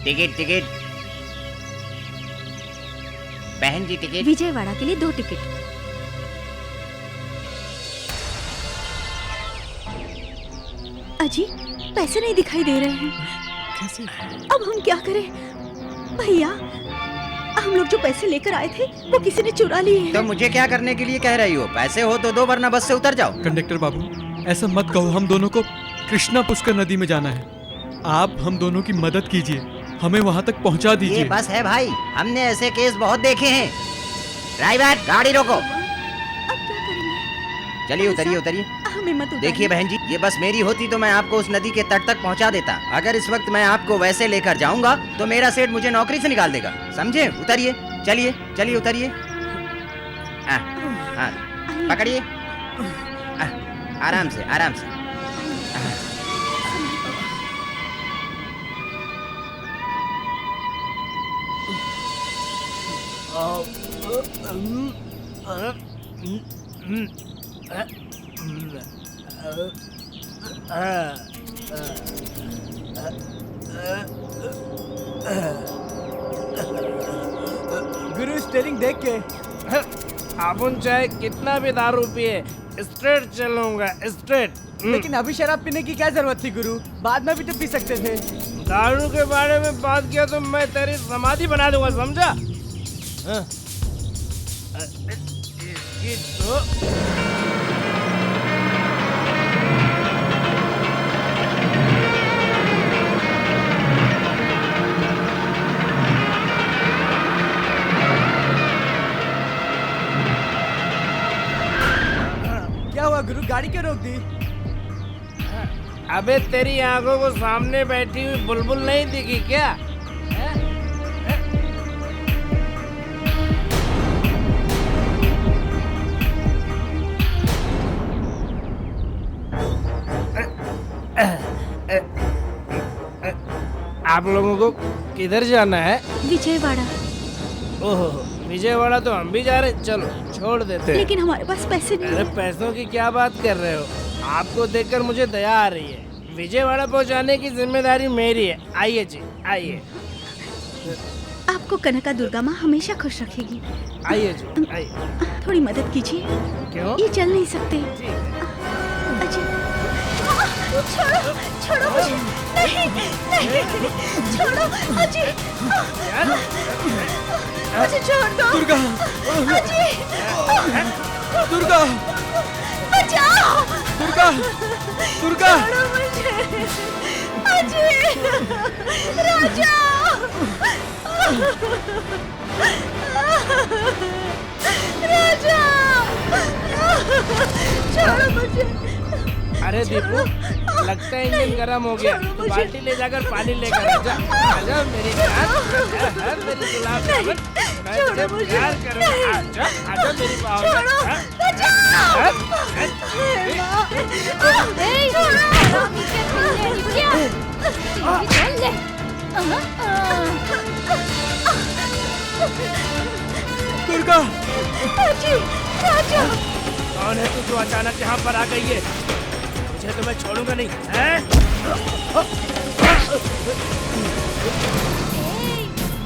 टिकट टिकट बहन जी, टिकट। विजयवाड़ा के लिए 2 टिकट। अजी, पैसे नहीं दिखाई दे रहे हैं। कैसे? अब हम क्या करें? भैया, हम लोग जो पैसे लेकर आए थे वो किसी ने चुरा लिए हैं। तो मुझे क्या करने के लिए कह रही हो? पैसे हो तो दो, वरना बस से उतर जाओ। कंडक्टर बाबू, ऐसा मत कहो। हम दोनों को कृष्णा पुष्कर नदी में जाना है। आप हम दोनों की मदद कीजिए, हमें वहाँ तक पहुँचा दीजिए। ये बस है भाई, हमने ऐसे केस बहुत देखे हैं। ड्राइवर, गाड़ी रोको। अब क्या करेंगे? चलिए उतरिए उतरिए। हमें मत उतारिए। देखिए बहन जी, ये बस मेरी होती तो मैं आपको उस नदी के तट तक पहुंचा देता। अगर इस वक्त मैं आपको वैसे लेकर जाऊंगा तो मेरा सेठ मुझे नौकरी से निकाल देगा, समझे? उतरिए, चलिए चलिए उतरिए। हाँ, पकड़िए, आराम से आराम से। गुरु स्टीयरिंग देख के अपन चाहे कितना भी दारू पिए, स्ट्रेट चलूंगा, स्ट्रेट। लेकिन अभी शराब पीने की क्या जरूरत थी गुरु? बाद में भी तो पी सकते थे। दारू के बारे में बात किया तो मैं तेरी समाधि बना दूंगा, समझा? ये तो क्या हुआ गुरु, गाड़ी क्यों रोक दी? अबे तेरी आंखों को सामने बैठी हुई बुलबुल नहीं दिखी क्या? आप लोगों को किधर जाना है? विजयवाड़ा। ओहो, विजयवाड़ा तो हम भी जा रहे, चलो छोड़ देते हैं। लेकिन हमारे पास पैसे नहीं अरे है। पैसों की क्या बात कर रहे हो? आपको देखकर मुझे दया आ रही है। विजयवाड़ा पहुंचाने की जिम्मेदारी मेरी है। आइए जी, आइए। आपको कनका दुर्गा माँ हमेशा खुश रखेगी। आइए जी, आइए। थोड़ी मदद कीजिए। क्यों? ये चल नहीं सकते। अजी, छोड़ो, छोड़ो मुझे। नहीं, नहीं, छोड़ो, अजी। मुझे छोड़ दो। दुर्गा, अजी, दुर्गा, बचाओ। दुर्गा, दुर्गा। छोड़ो मुझे। अजी, राजा। राजा, छोड़ो मुझे। अरे दीपू, लगता है इंजन गर्म हो गया। तो बाल्टी ले जाकर पानी लेकर आजा। आजा मेरी जान, आजा मेरी गुलाब जामुन। मैं तुझे प्यार करूंगा। आजा, आजा मेरी बाहों में। दुर्गा, कौन है तू जो अचानक यहाँ पर आ गई है? मुझे तो मैं छोड़ूंगा नहीं, हैं?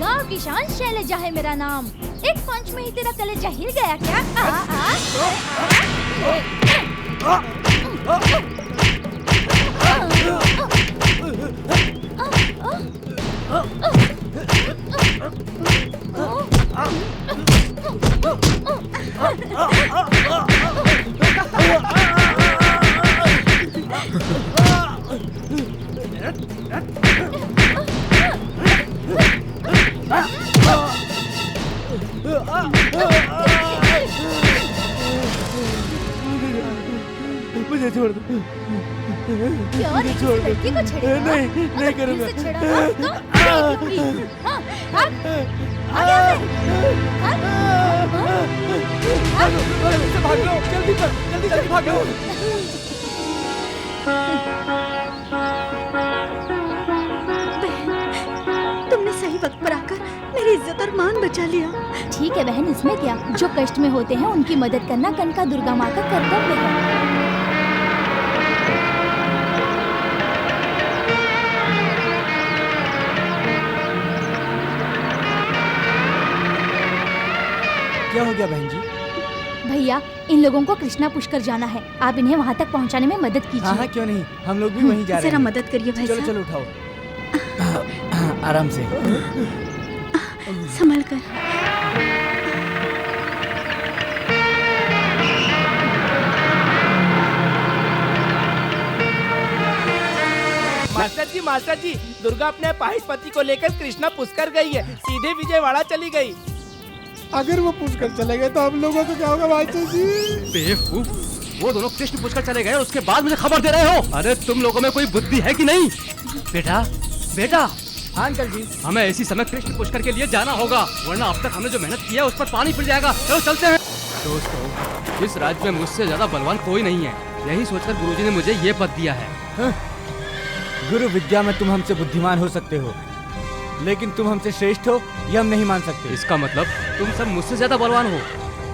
गांव की शान शैलजा है मेरा नाम। एक पंच में ही तेरा कलेजा हिल गया क्या? मुझे छोड़ दो। क्यों नहीं छोड़ लड़की को छेड़ेगा? नहीं, नहीं करूंगा। फिर से छेड़ा तो नहीं दूंगी। हाँ, भाग, आगे आ भाग लो, जल्दी कर, जल्दी जल्दी भाग लो। तुमने सही वक्त पर आकर मेरी इज्जत और मान बचा लिया। ठीक है बहन, इसमें क्या? जो कष्ट में होते हैं उनकी मदद करना कनका दुर्गा माँ का कर्तव्य है। क्या हो गया बहन जी? भैया, इन लोगों को कृष्णा पुष्कर जाना है। आप इन्हें वहाँ तक पहुँचाने में मदद कीजिए। हाँ हाँ, क्यों नहीं, हम लोग भी वहीं जा रहे जरा हैं। मदद करिए भाई चलो साहब। चलो उठाओ। आराम से। संभल कर। मास्टर जी, दुर्गा अपने अपाहिज पति को लेकर कृष्णा पुष्कर गई है। सीधे विजयवाड़ा चली गई। अगर वो पुष्कर चले गए तो हम लोगों को क्या होगा मास्टर जी? बेवकूफ, वो दोनों कृष्ण पुष्कर चले गए और उसके बाद मुझे खबर दे रहे हो? अरे तुम लोगों में कोई बुद्धि है कि नहीं? बेटा, बेटा, हाँ अंकल जी। हमें इसी समय कृष्ण पुष्कर के लिए जाना होगा, वरना अब तक हमने जो मेहनत की है उस पर पानी फिर जाएगा। चलो चलते हैं। दोस्तों, इस राज्य में मुझसे ज्यादा बलवान कोई नहीं है। यही सोचकर गुरुजी ने मुझे ये पद दिया है। गुरु विद्या में तुम हमसे बुद्धिमान हो सकते हो, लेकिन तुम हमसे श्रेष्ठ हो ये हम नहीं मान सकते। इसका मतलब तुम सब मुझसे ज्यादा बलवान हो।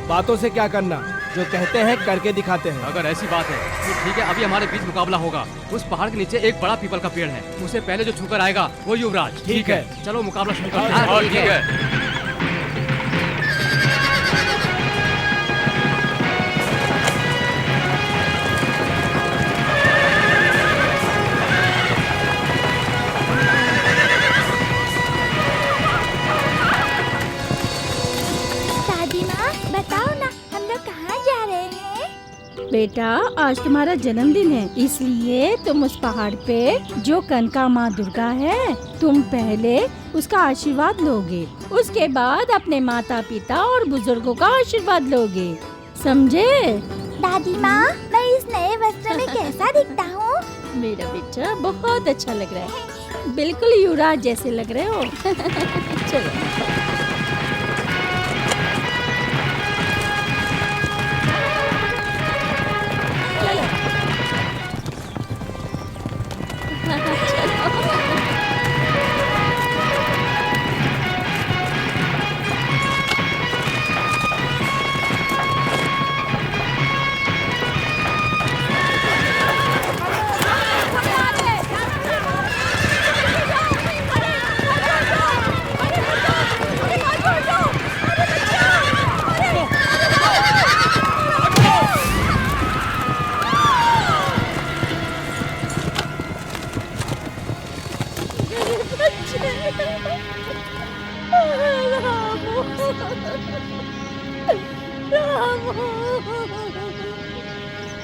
बातों से क्या करना, जो कहते हैं करके दिखाते हैं। अगर ऐसी बात है तो ठीक है, अभी हमारे बीच मुकाबला होगा। उस पहाड़ के नीचे एक बड़ा पीपल का पेड़ है, उसे पहले जो छूकर आएगा वो युवराज। ठीक है, चलो मुकाबला शुरू करते हैं। ठीक है। दादी माँ, बता बेटा, आज तुम्हारा जन्मदिन है, इसलिए तुम उस पहाड़ पे जो कनका माँ दुर्गा है, तुम पहले उसका आशीर्वाद लोगे, उसके बाद अपने माता पिता और बुजुर्गों का आशीर्वाद लोगे, समझे? दादी माँ, मैं इस नए वस्त्र में कैसा दिखता हूँ? मेरा बेटा बहुत अच्छा लग रहा है, बिल्कुल युवराज जैसे लग रहे हो। चलो।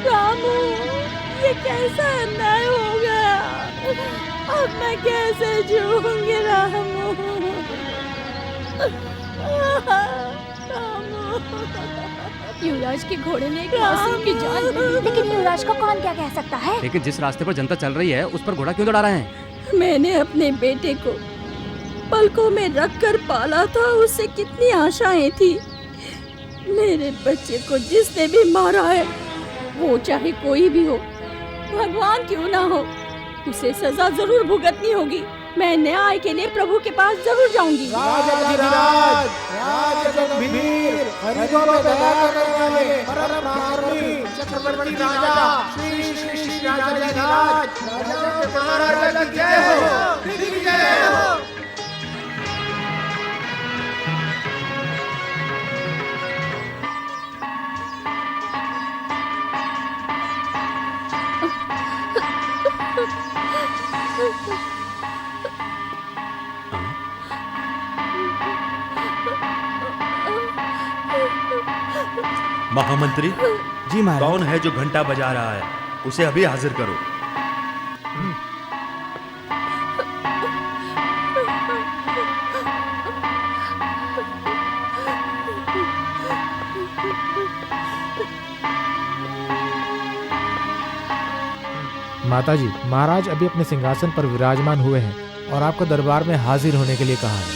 रामू, ये कैसा अन्याय हो गया? अब मैं कैसे जीऊंगी रामू? युवराज के घोड़े ने एक मासूम की जान ली। लेकिन युवराज को कौन क्या कह सकता है? लेकिन जिस रास्ते पर जनता चल रही है उस पर घोड़ा क्यों दौड़ा रहे हैं? मैंने अपने बेटे को पलकों में रखकर पाला था, उससे कितनी आशाएं थी। मेरे बच्चे को जिसने भी मारा है, वो चाहे कोई भी हो, भगवान क्यों ना हो, उसे सजा जरूर भुगतनी होगी। मैं न्याय के लिए प्रभु के पास जरूर जाऊंगी। महामंत्री जी महाराज। कौन है जो घंटा बजा रहा है? उसे अभी हाजिर करो। माताजी, महाराज अभी अपने सिंहासन पर विराजमान हुए हैं और आपको दरबार में हाजिर होने के लिए कहा है।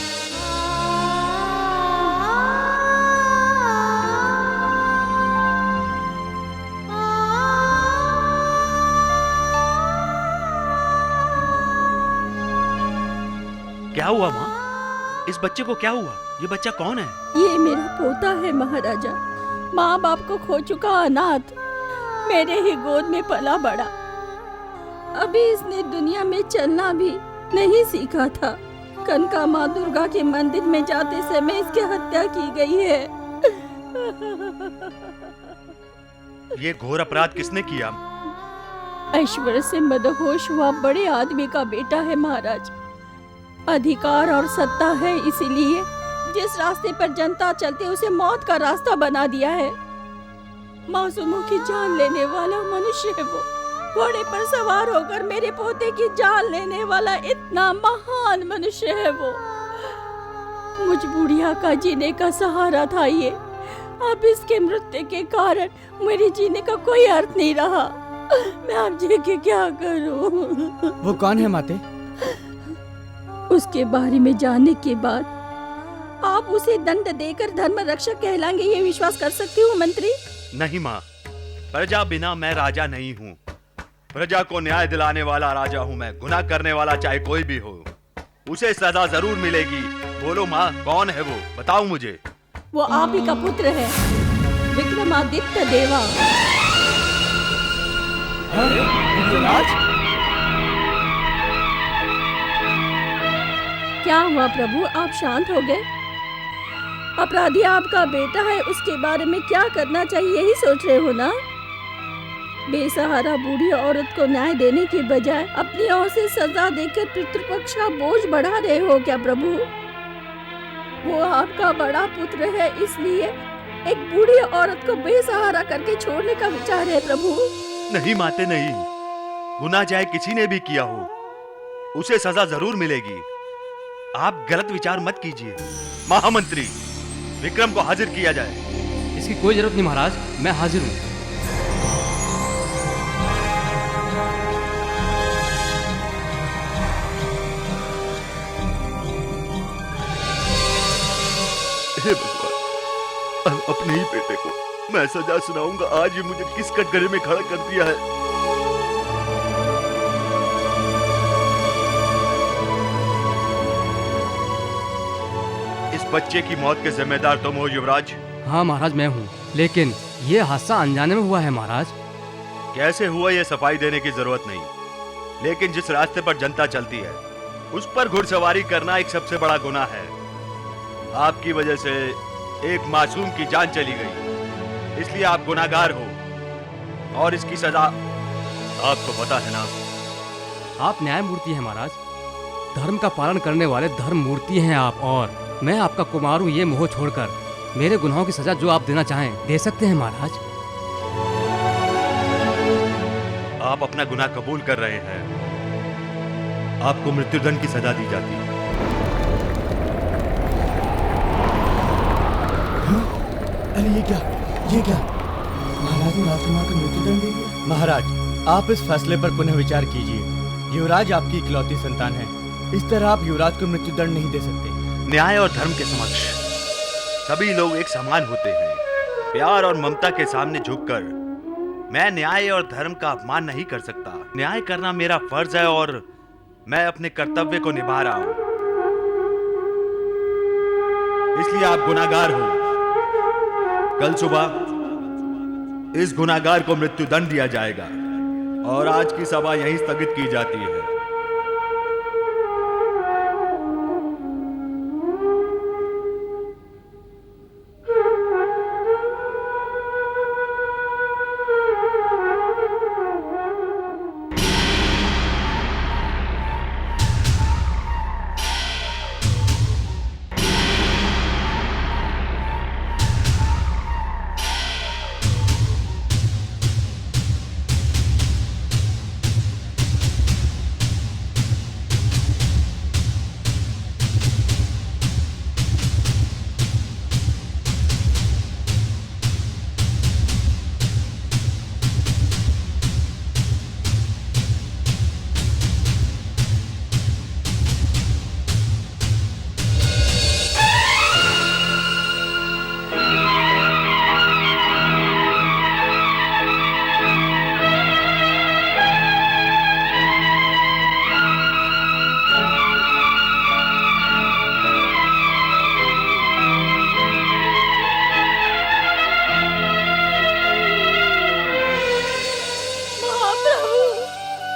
क्या हुआ माँ? इस बच्चे को क्या हुआ? ये बच्चा कौन है? ये मेरा पोता है महाराजा, माँ बाप को खो चुका अनाथ, मेरे ही गोद में पला बड़ा। अभी इसने दुनिया में चलना भी नहीं सीखा था। कनका माँ दुर्गा के मंदिर में जाते समय इसकी हत्या की गई है। ये घोर अपराध किसने किया? ऐश्वर्य से मदहोश हुआ बड़े आदमी का बेटा है महाराज। अधिकार और सत्ता है, इसीलिए जिस रास्ते पर जनता चलती है उसे मौत का रास्ता बना दिया है। मासूमों की जान लेने वाला मनुष्य है वो। घोड़े पर सवार होकर मेरे पोते की जान लेने वाला इतना महान मनुष्य है वो। मुझ बुढ़िया का जीने का सहारा था ये। अब इसके मृत्यु के कारण मेरे जीने का कोई अर्थ नहीं रहा। मैं अब जी के क्या करूं? वो कौन है माते? उसके बारे में जानने के बाद आप उसे दंड देकर धर्म रक्षक कहलाएंगे, ये विश्वास कर सकती हूँ मंत्री? नहीं माँ, प्रजा बिना मैं राजा नहीं हूँ। प्रजा को न्याय दिलाने वाला राजा हूँ मैं। गुनाह करने वाला चाहे कोई भी हो, उसे सजा जरूर मिलेगी। बोलो माँ, कौन है वो? बताओ मुझे। वो आप ही का पुत्र है, विक्रमादित्य देवा। क्या हुआ प्रभु, आप शांत हो गए? अपराधी आपका बेटा है, उसके बारे में क्या करना चाहिए यही सोच रहे हो ना? बेसहारा बूढ़ी औरत को न्याय देने के बजाय अपनी ओर से सजा देकर पितृपक्ष का बोझ बढ़ा रहे हो क्या प्रभु? वो आपका बड़ा पुत्र है, इसलिए एक बूढ़ी औरत को बेसहारा करके छोड़ने का विचार है प्रभु। नहीं माते नहीं, गुनाह चाहे किसी ने भी किया हो उसे सजा जरूर मिलेगी। आप गलत विचार मत कीजिए। महामंत्री, विक्रम को हाजिर किया जाए। इसकी कोई जरूरत नहीं महाराज, मैं हाजिर हूँ। हे भगवान, अपने ही बेटे को मैं सजा सुनाऊंगा। आज ये मुझे किस कटघरे में खड़ा कर दिया है। इस बच्चे की मौत के जिम्मेदार तुम हो युवराज? हाँ महाराज, मैं हूँ, लेकिन ये हादसा अनजाने में हुआ है महाराज। कैसे हुआ ये सफाई देने की जरूरत नहीं, लेकिन जिस रास्ते पर जनता चलती है उस पर घुड़सवारी करना एक सबसे बड़ा गुनाह है। आपकी वजह से एक मासूम की जान चली गई, इसलिए आप गुनाहगार हो और इसकी सजा आपको पता है ना। आप न्याय मूर्ति हैं महाराज, धर्म का पालन करने वाले धर्म मूर्ति हैं आप, और मैं आपका कुमार हूँ। ये मोह छोड़कर मेरे गुनाहों की सजा जो आप देना चाहें दे सकते हैं महाराज। आप अपना गुनाह कबूल कर रहे हैं, आपको मृत्युदंड की सजा दी जाती है। अरे ये क्या महाराज ने राजकुमार को मृत्युदंड दे दिया। महाराज, आप इस फैसले पर पुनः विचार कीजिए। युवराज आपकी इकलौती संतान है, इस तरह आप युवराज को मृत्युदंड नहीं दे सकते। न्याय और धर्म के समक्ष सभी लोग एक समान होते हैं। प्यार और ममता के सामने झुककर मैं न्याय और धर्म का अपमान नहीं कर सकता। न्याय करना मेरा फर्ज है और मैं अपने कर्तव्य को निभा रहा हूं, इसलिए आप गुनाहगार हो। कल सुबह इस गुनाहगार को मृत्युदंड दिया जाएगा और आज की सभा यहीं स्थगित की जाती है।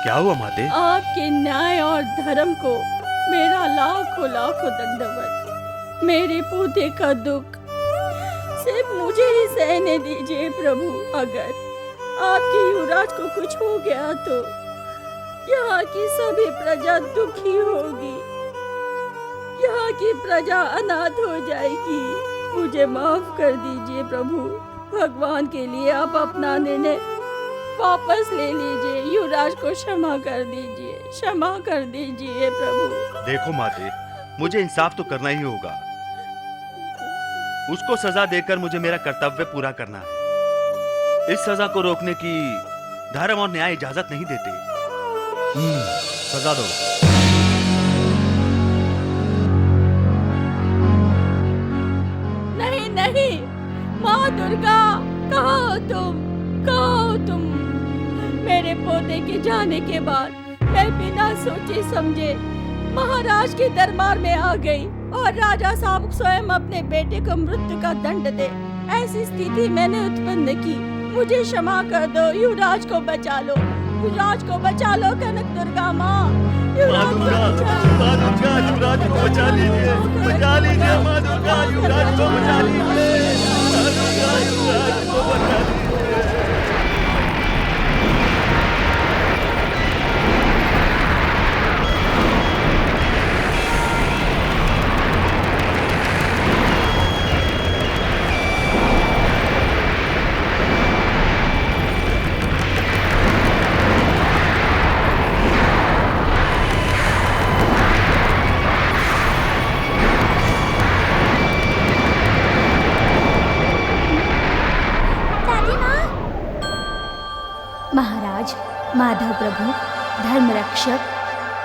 क्या हुआ माते? आपके न्याय और धर्म को मेरा लाखों लाखों दंडवत। मेरे पोते का दुख सिर्फ मुझे ही सहने दीजिए प्रभु। अगर आपके युवराज को कुछ हो गया तो यहाँ की सभी प्रजा दुखी होगी, यहाँ की प्रजा अनाथ हो जाएगी। मुझे माफ कर दीजिए प्रभु। भगवान के लिए आप अपना निर्णय वापस ले लीजिए। युवराज को क्षमा कर दीजिए, क्षमा कर दीजिए प्रभु। देखो माते, मुझे इंसाफ तो करना ही होगा। उसको सजा देकर मुझे मेरा कर्तव्य पूरा करना है। इस सजा को रोकने की धर्म और न्याय इजाजत नहीं देते। सजा दो। नहीं नहीं, माँ दुर्गा, कहाँ हो तुम, कहाँ हो तुम? मेरे पोते के जाने के बाद मैं बिना सोचे समझे महाराज के दरबार में आ गई और राजा साहब स्वयं अपने बेटे को मृत्यु का दंड दे, ऐसी स्थिति मैंने उत्पन्न की। मुझे क्षमा कर दो। युवराज को बचा लो, युवराज को बचा लो। कनक दुर्गा माँ, युवराज को बचा लो। युवराज को बचा लीजिए, बचा लीजिए माँ दुर्गा, युवराज को बचा लीजिए, युवराज को बचा लीजिए। युवराज, माधव प्रभु, धर्म रक्षक,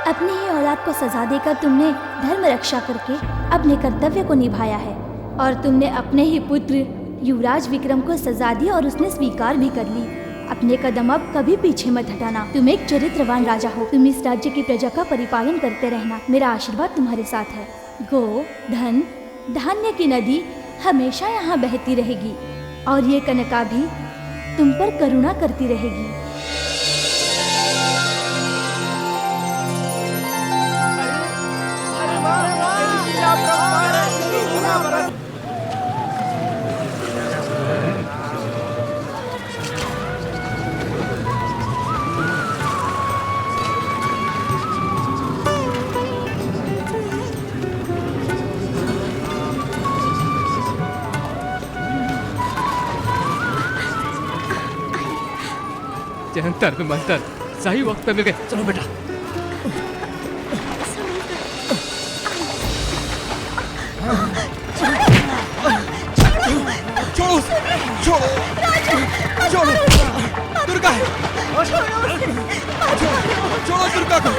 अपनी ही औलाद को सजा देकर तुमने धर्म रक्षा करके अपने कर्तव्य को निभाया है और तुमने अपने ही पुत्र युवराज विक्रम को सजा दी और उसने स्वीकार भी कर ली। अपने कदम अब कभी पीछे मत हटाना। तुम एक चरित्रवान राजा हो। तुम इस राज्य की प्रजा का परिपालन करते रहना। मेरा आशीर्वाद तुम्हारे साथ है। गो, धन, धान्य की नदी हमेशा यहाँ बहती रहेगी और ये कनका भी तुम पर करुणा करती रहेगी। जंतर में मंतर सही वक्त पे मिल गए। चलो बेटा। छोड़ो छोड़ो छोड़ो दुर्गा, छोड़ो दुर्गा को,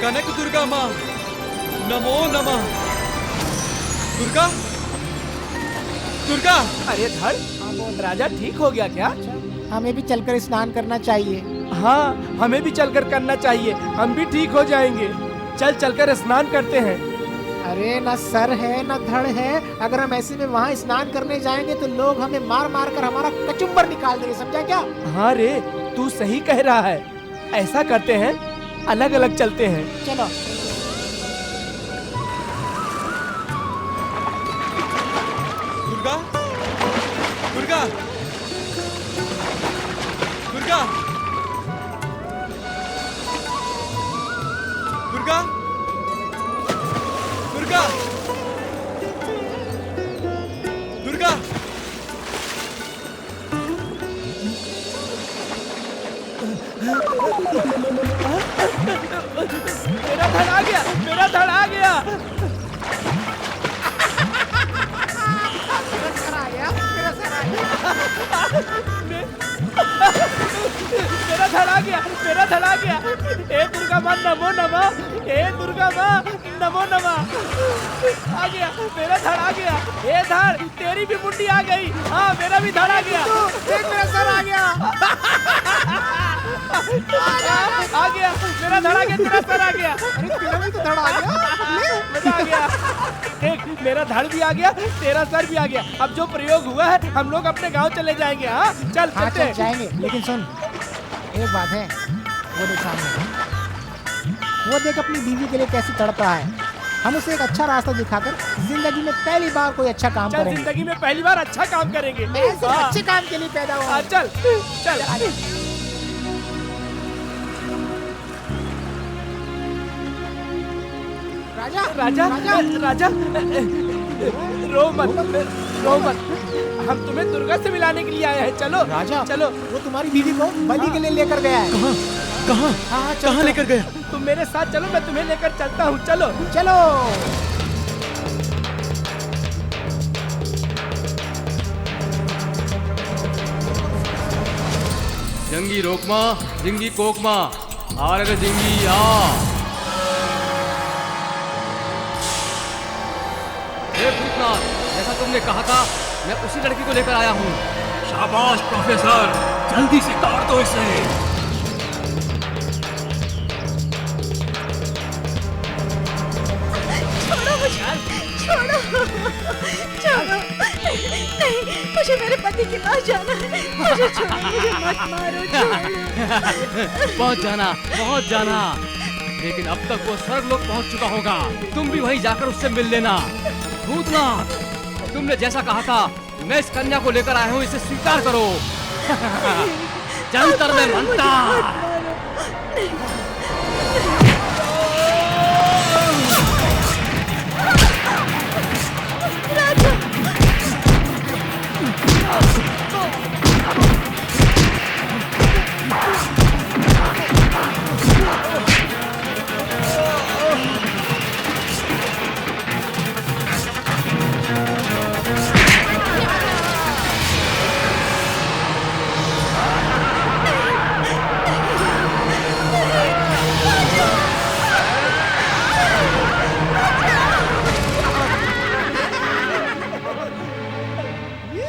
कनक दुर्गा माँ, नमो नमः। दुर्गा, दुर्गा। अरे धड़, राजा ठीक हो गया क्या? हमें भी चलकर स्नान करना चाहिए। हाँ, हमें भी चलकर करना चाहिए। हम भी ठीक हो जाएंगे। चल चलकर स्नान करते हैं। अरे न सर है न धड़ है। अगर हम ऐसे में वहाँ स्नान करने जाएंगे तो लोग हमें मार मार कर हमारा कचुम्बर निकाल देंगे, समझा क्या? हाँ रे, तू सही कह रहा है। ऐसा करते हैं, अलग अलग चलते हैं। चलो। दुर्गा, दुर्गा, दुर्गा, दुर्गा, दुर्गा, दुर्गा। मेरा धड़ आ गया, मेरा धड़ आ गया। मेरा धड़ आ गया, मेरा धड़ आ गया। हे दुर्गा माँ नमो नमः, हे दुर्गा माँ नमो नमः। आ गया, मेरा धड़ आ गया। हे धड़, तेरी भी मुंडी आ गई। हाँ, मेरा भी धड़ आ गया। देख मेरा सर आ गया। आ गया, मेरा धड़ आ गया, तेरा सर आ गया। अरे तेरा भी तो धड़ आ गया। मजा आ गया। देख, मेरा धड़ भी आ गया, तेरा सर भी आ गया। अब जो प्रयोग हुआ है, हम लोग अपने गांव चले जाएंगे। हाँ, चल हाँ, चलते चल जाएंगे। लेकिन सुन, एक बात है, वो देख सामने, वो देख अपनी बीवी के लिए कैसे तड़प रहा है। हम उसे एक अच्छा रास्ता दिखाकर जिंदगी में पहली बार कोई अच्छा काम चल, करेंगे। जिंदगी में पहली बार अच्छा काम करेंगे। मैं सिर्फ हाँ। अच्छे काम के लिए पैदा हुआ हाँ, हूँ। चल चल। राजा, राजा, राजा, रो मत, रो मत। हम तुम्हें दुर्गा से मिलाने के लिए आए हैं। चलो राजा, चलो। वो तुम्हारी बीवी को बलि के लिए लेकर गया है। कहाँ, कहाँ, हाँ, चलो, कहाँ लेकर गया? तुम मेरे साथ चलो, मैं तुम्हें लेकर चलता हूँ। चलो चलो। जंगी रोकमा, जिंगी कोकमा, आ रे जिंगी आ। हे भूतनाथ, जैसा तुमने कहा था, मैं उसी लड़की को लेकर आया हूँ। शाबाश प्रोफेसर, जल्दी से काट दो इसे। छोड़ो मुझे, छोड़ो, छोड़ो। नहीं, मुझे मेरे पति के पास जाना है। मुझे छोड़ो, मुझे मत मारो, छोड़ो। पहुंच जाना, पहुंच जाना। लेकिन अब तक वो स्वर्गलोक पहुंच चुका होगा। तुम भी वहीं जाकर उससे मिल लेना। भूतनाथ, तुमने जैसा कहा था, मैं इस कन्या को लेकर आया हूँ, इसे स्वीकार करो। जंतर में मंतर। राजा,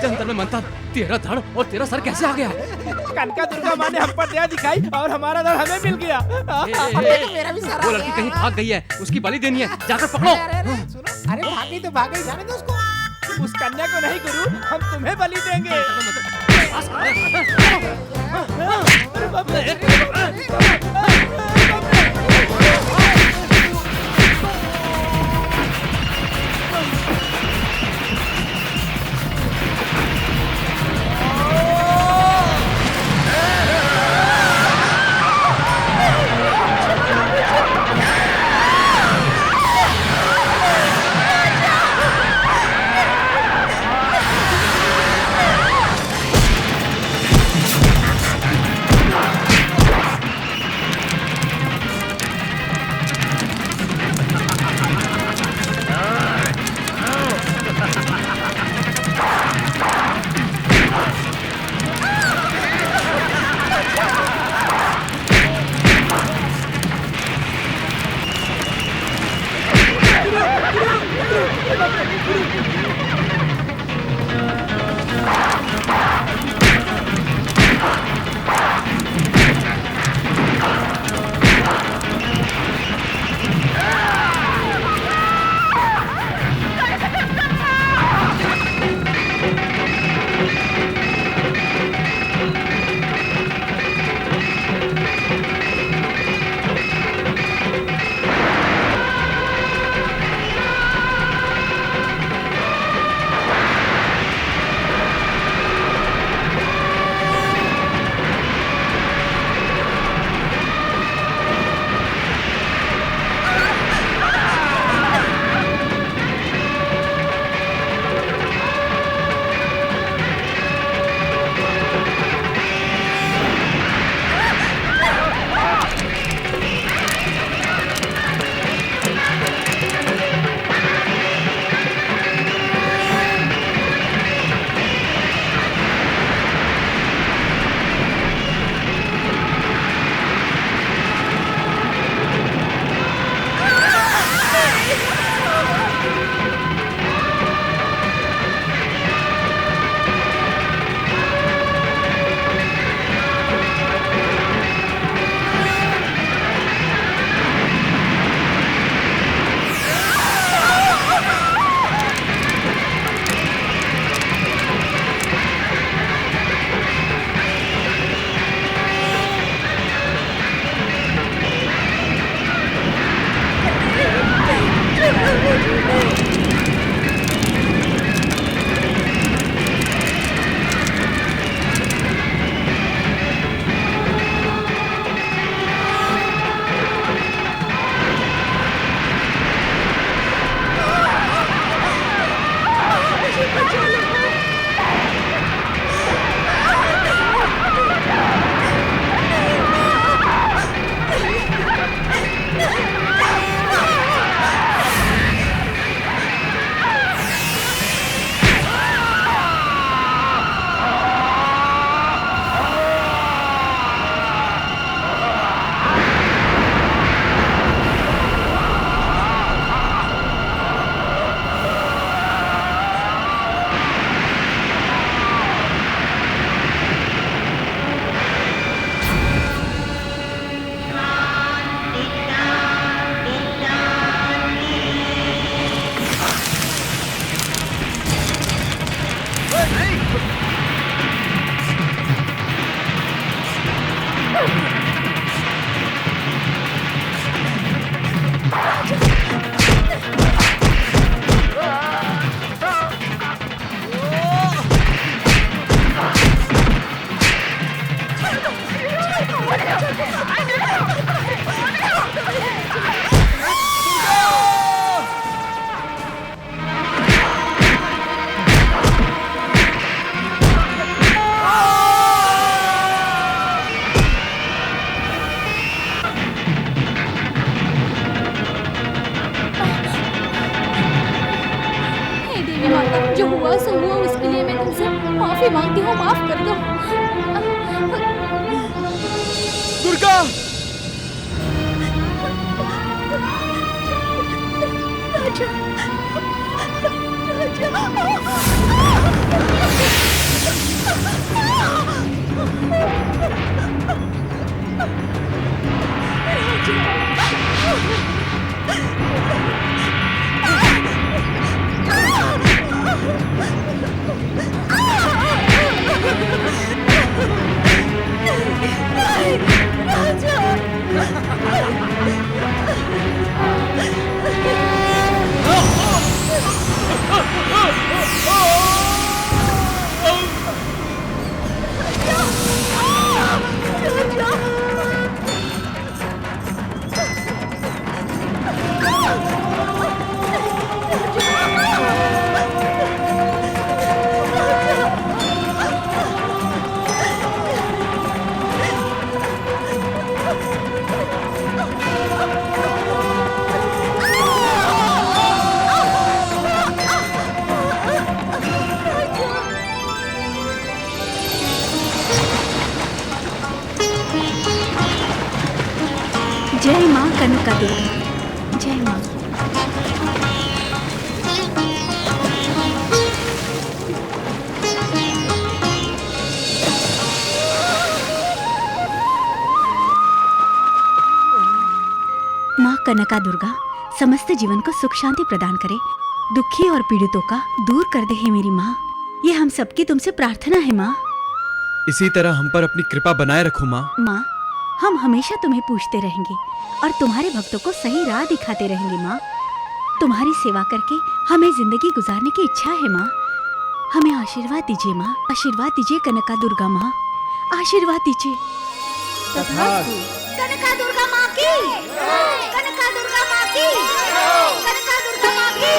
जंतर में मंतर, तेरा धड़ और तेरा सर कैसे आ गया? कनका दुर्गा माँ ने हम पर दया दिखाई और हमारा धड़ हमें मिल गया। मेरा भी सर वो लड़की कहीं भाग गई है, उसकी बलि देनी है, जाकर पकड़ो। सुनो, अरे भाग गई तो भाग गई, जाने दो उसको। उस कन्या को नहीं गुरु, हम तुम्हें बलि देंगे। अरे बाप रे। जो हुआ सो हुआ, उसके लिए मैं तुमसे माफी मांगती हूँ, माफ कर दो। दुर्गा! राजा, राजा। जय माँ कनका देवी, जय माँ। माँ कनका दुर्गा समस्त जीवन को सुख शांति प्रदान करे, दुखी और पीड़ितों का दूर कर दे हे मेरी माँ। ये हम सबकी तुमसे प्रार्थना है माँ। इसी तरह हम पर अपनी कृपा बनाए रखो माँ। माँ, हम हमेशा तुम्हें पूछते रहेंगे और तुम्हारे भक्तों को सही राह दिखाते रहेंगे माँ। तुम्हारी सेवा करके हमें जिंदगी गुजारने की इच्छा है माँ। हमें आशीर्वाद दीजिए माँ, आशीर्वाद दीजिए कनका दुर्गा माँ, आशीर्वाद दीजिए। कनका दुर्गा माँ की, कनका दुर्गा माँ की, कनका दुर्गा माँ की।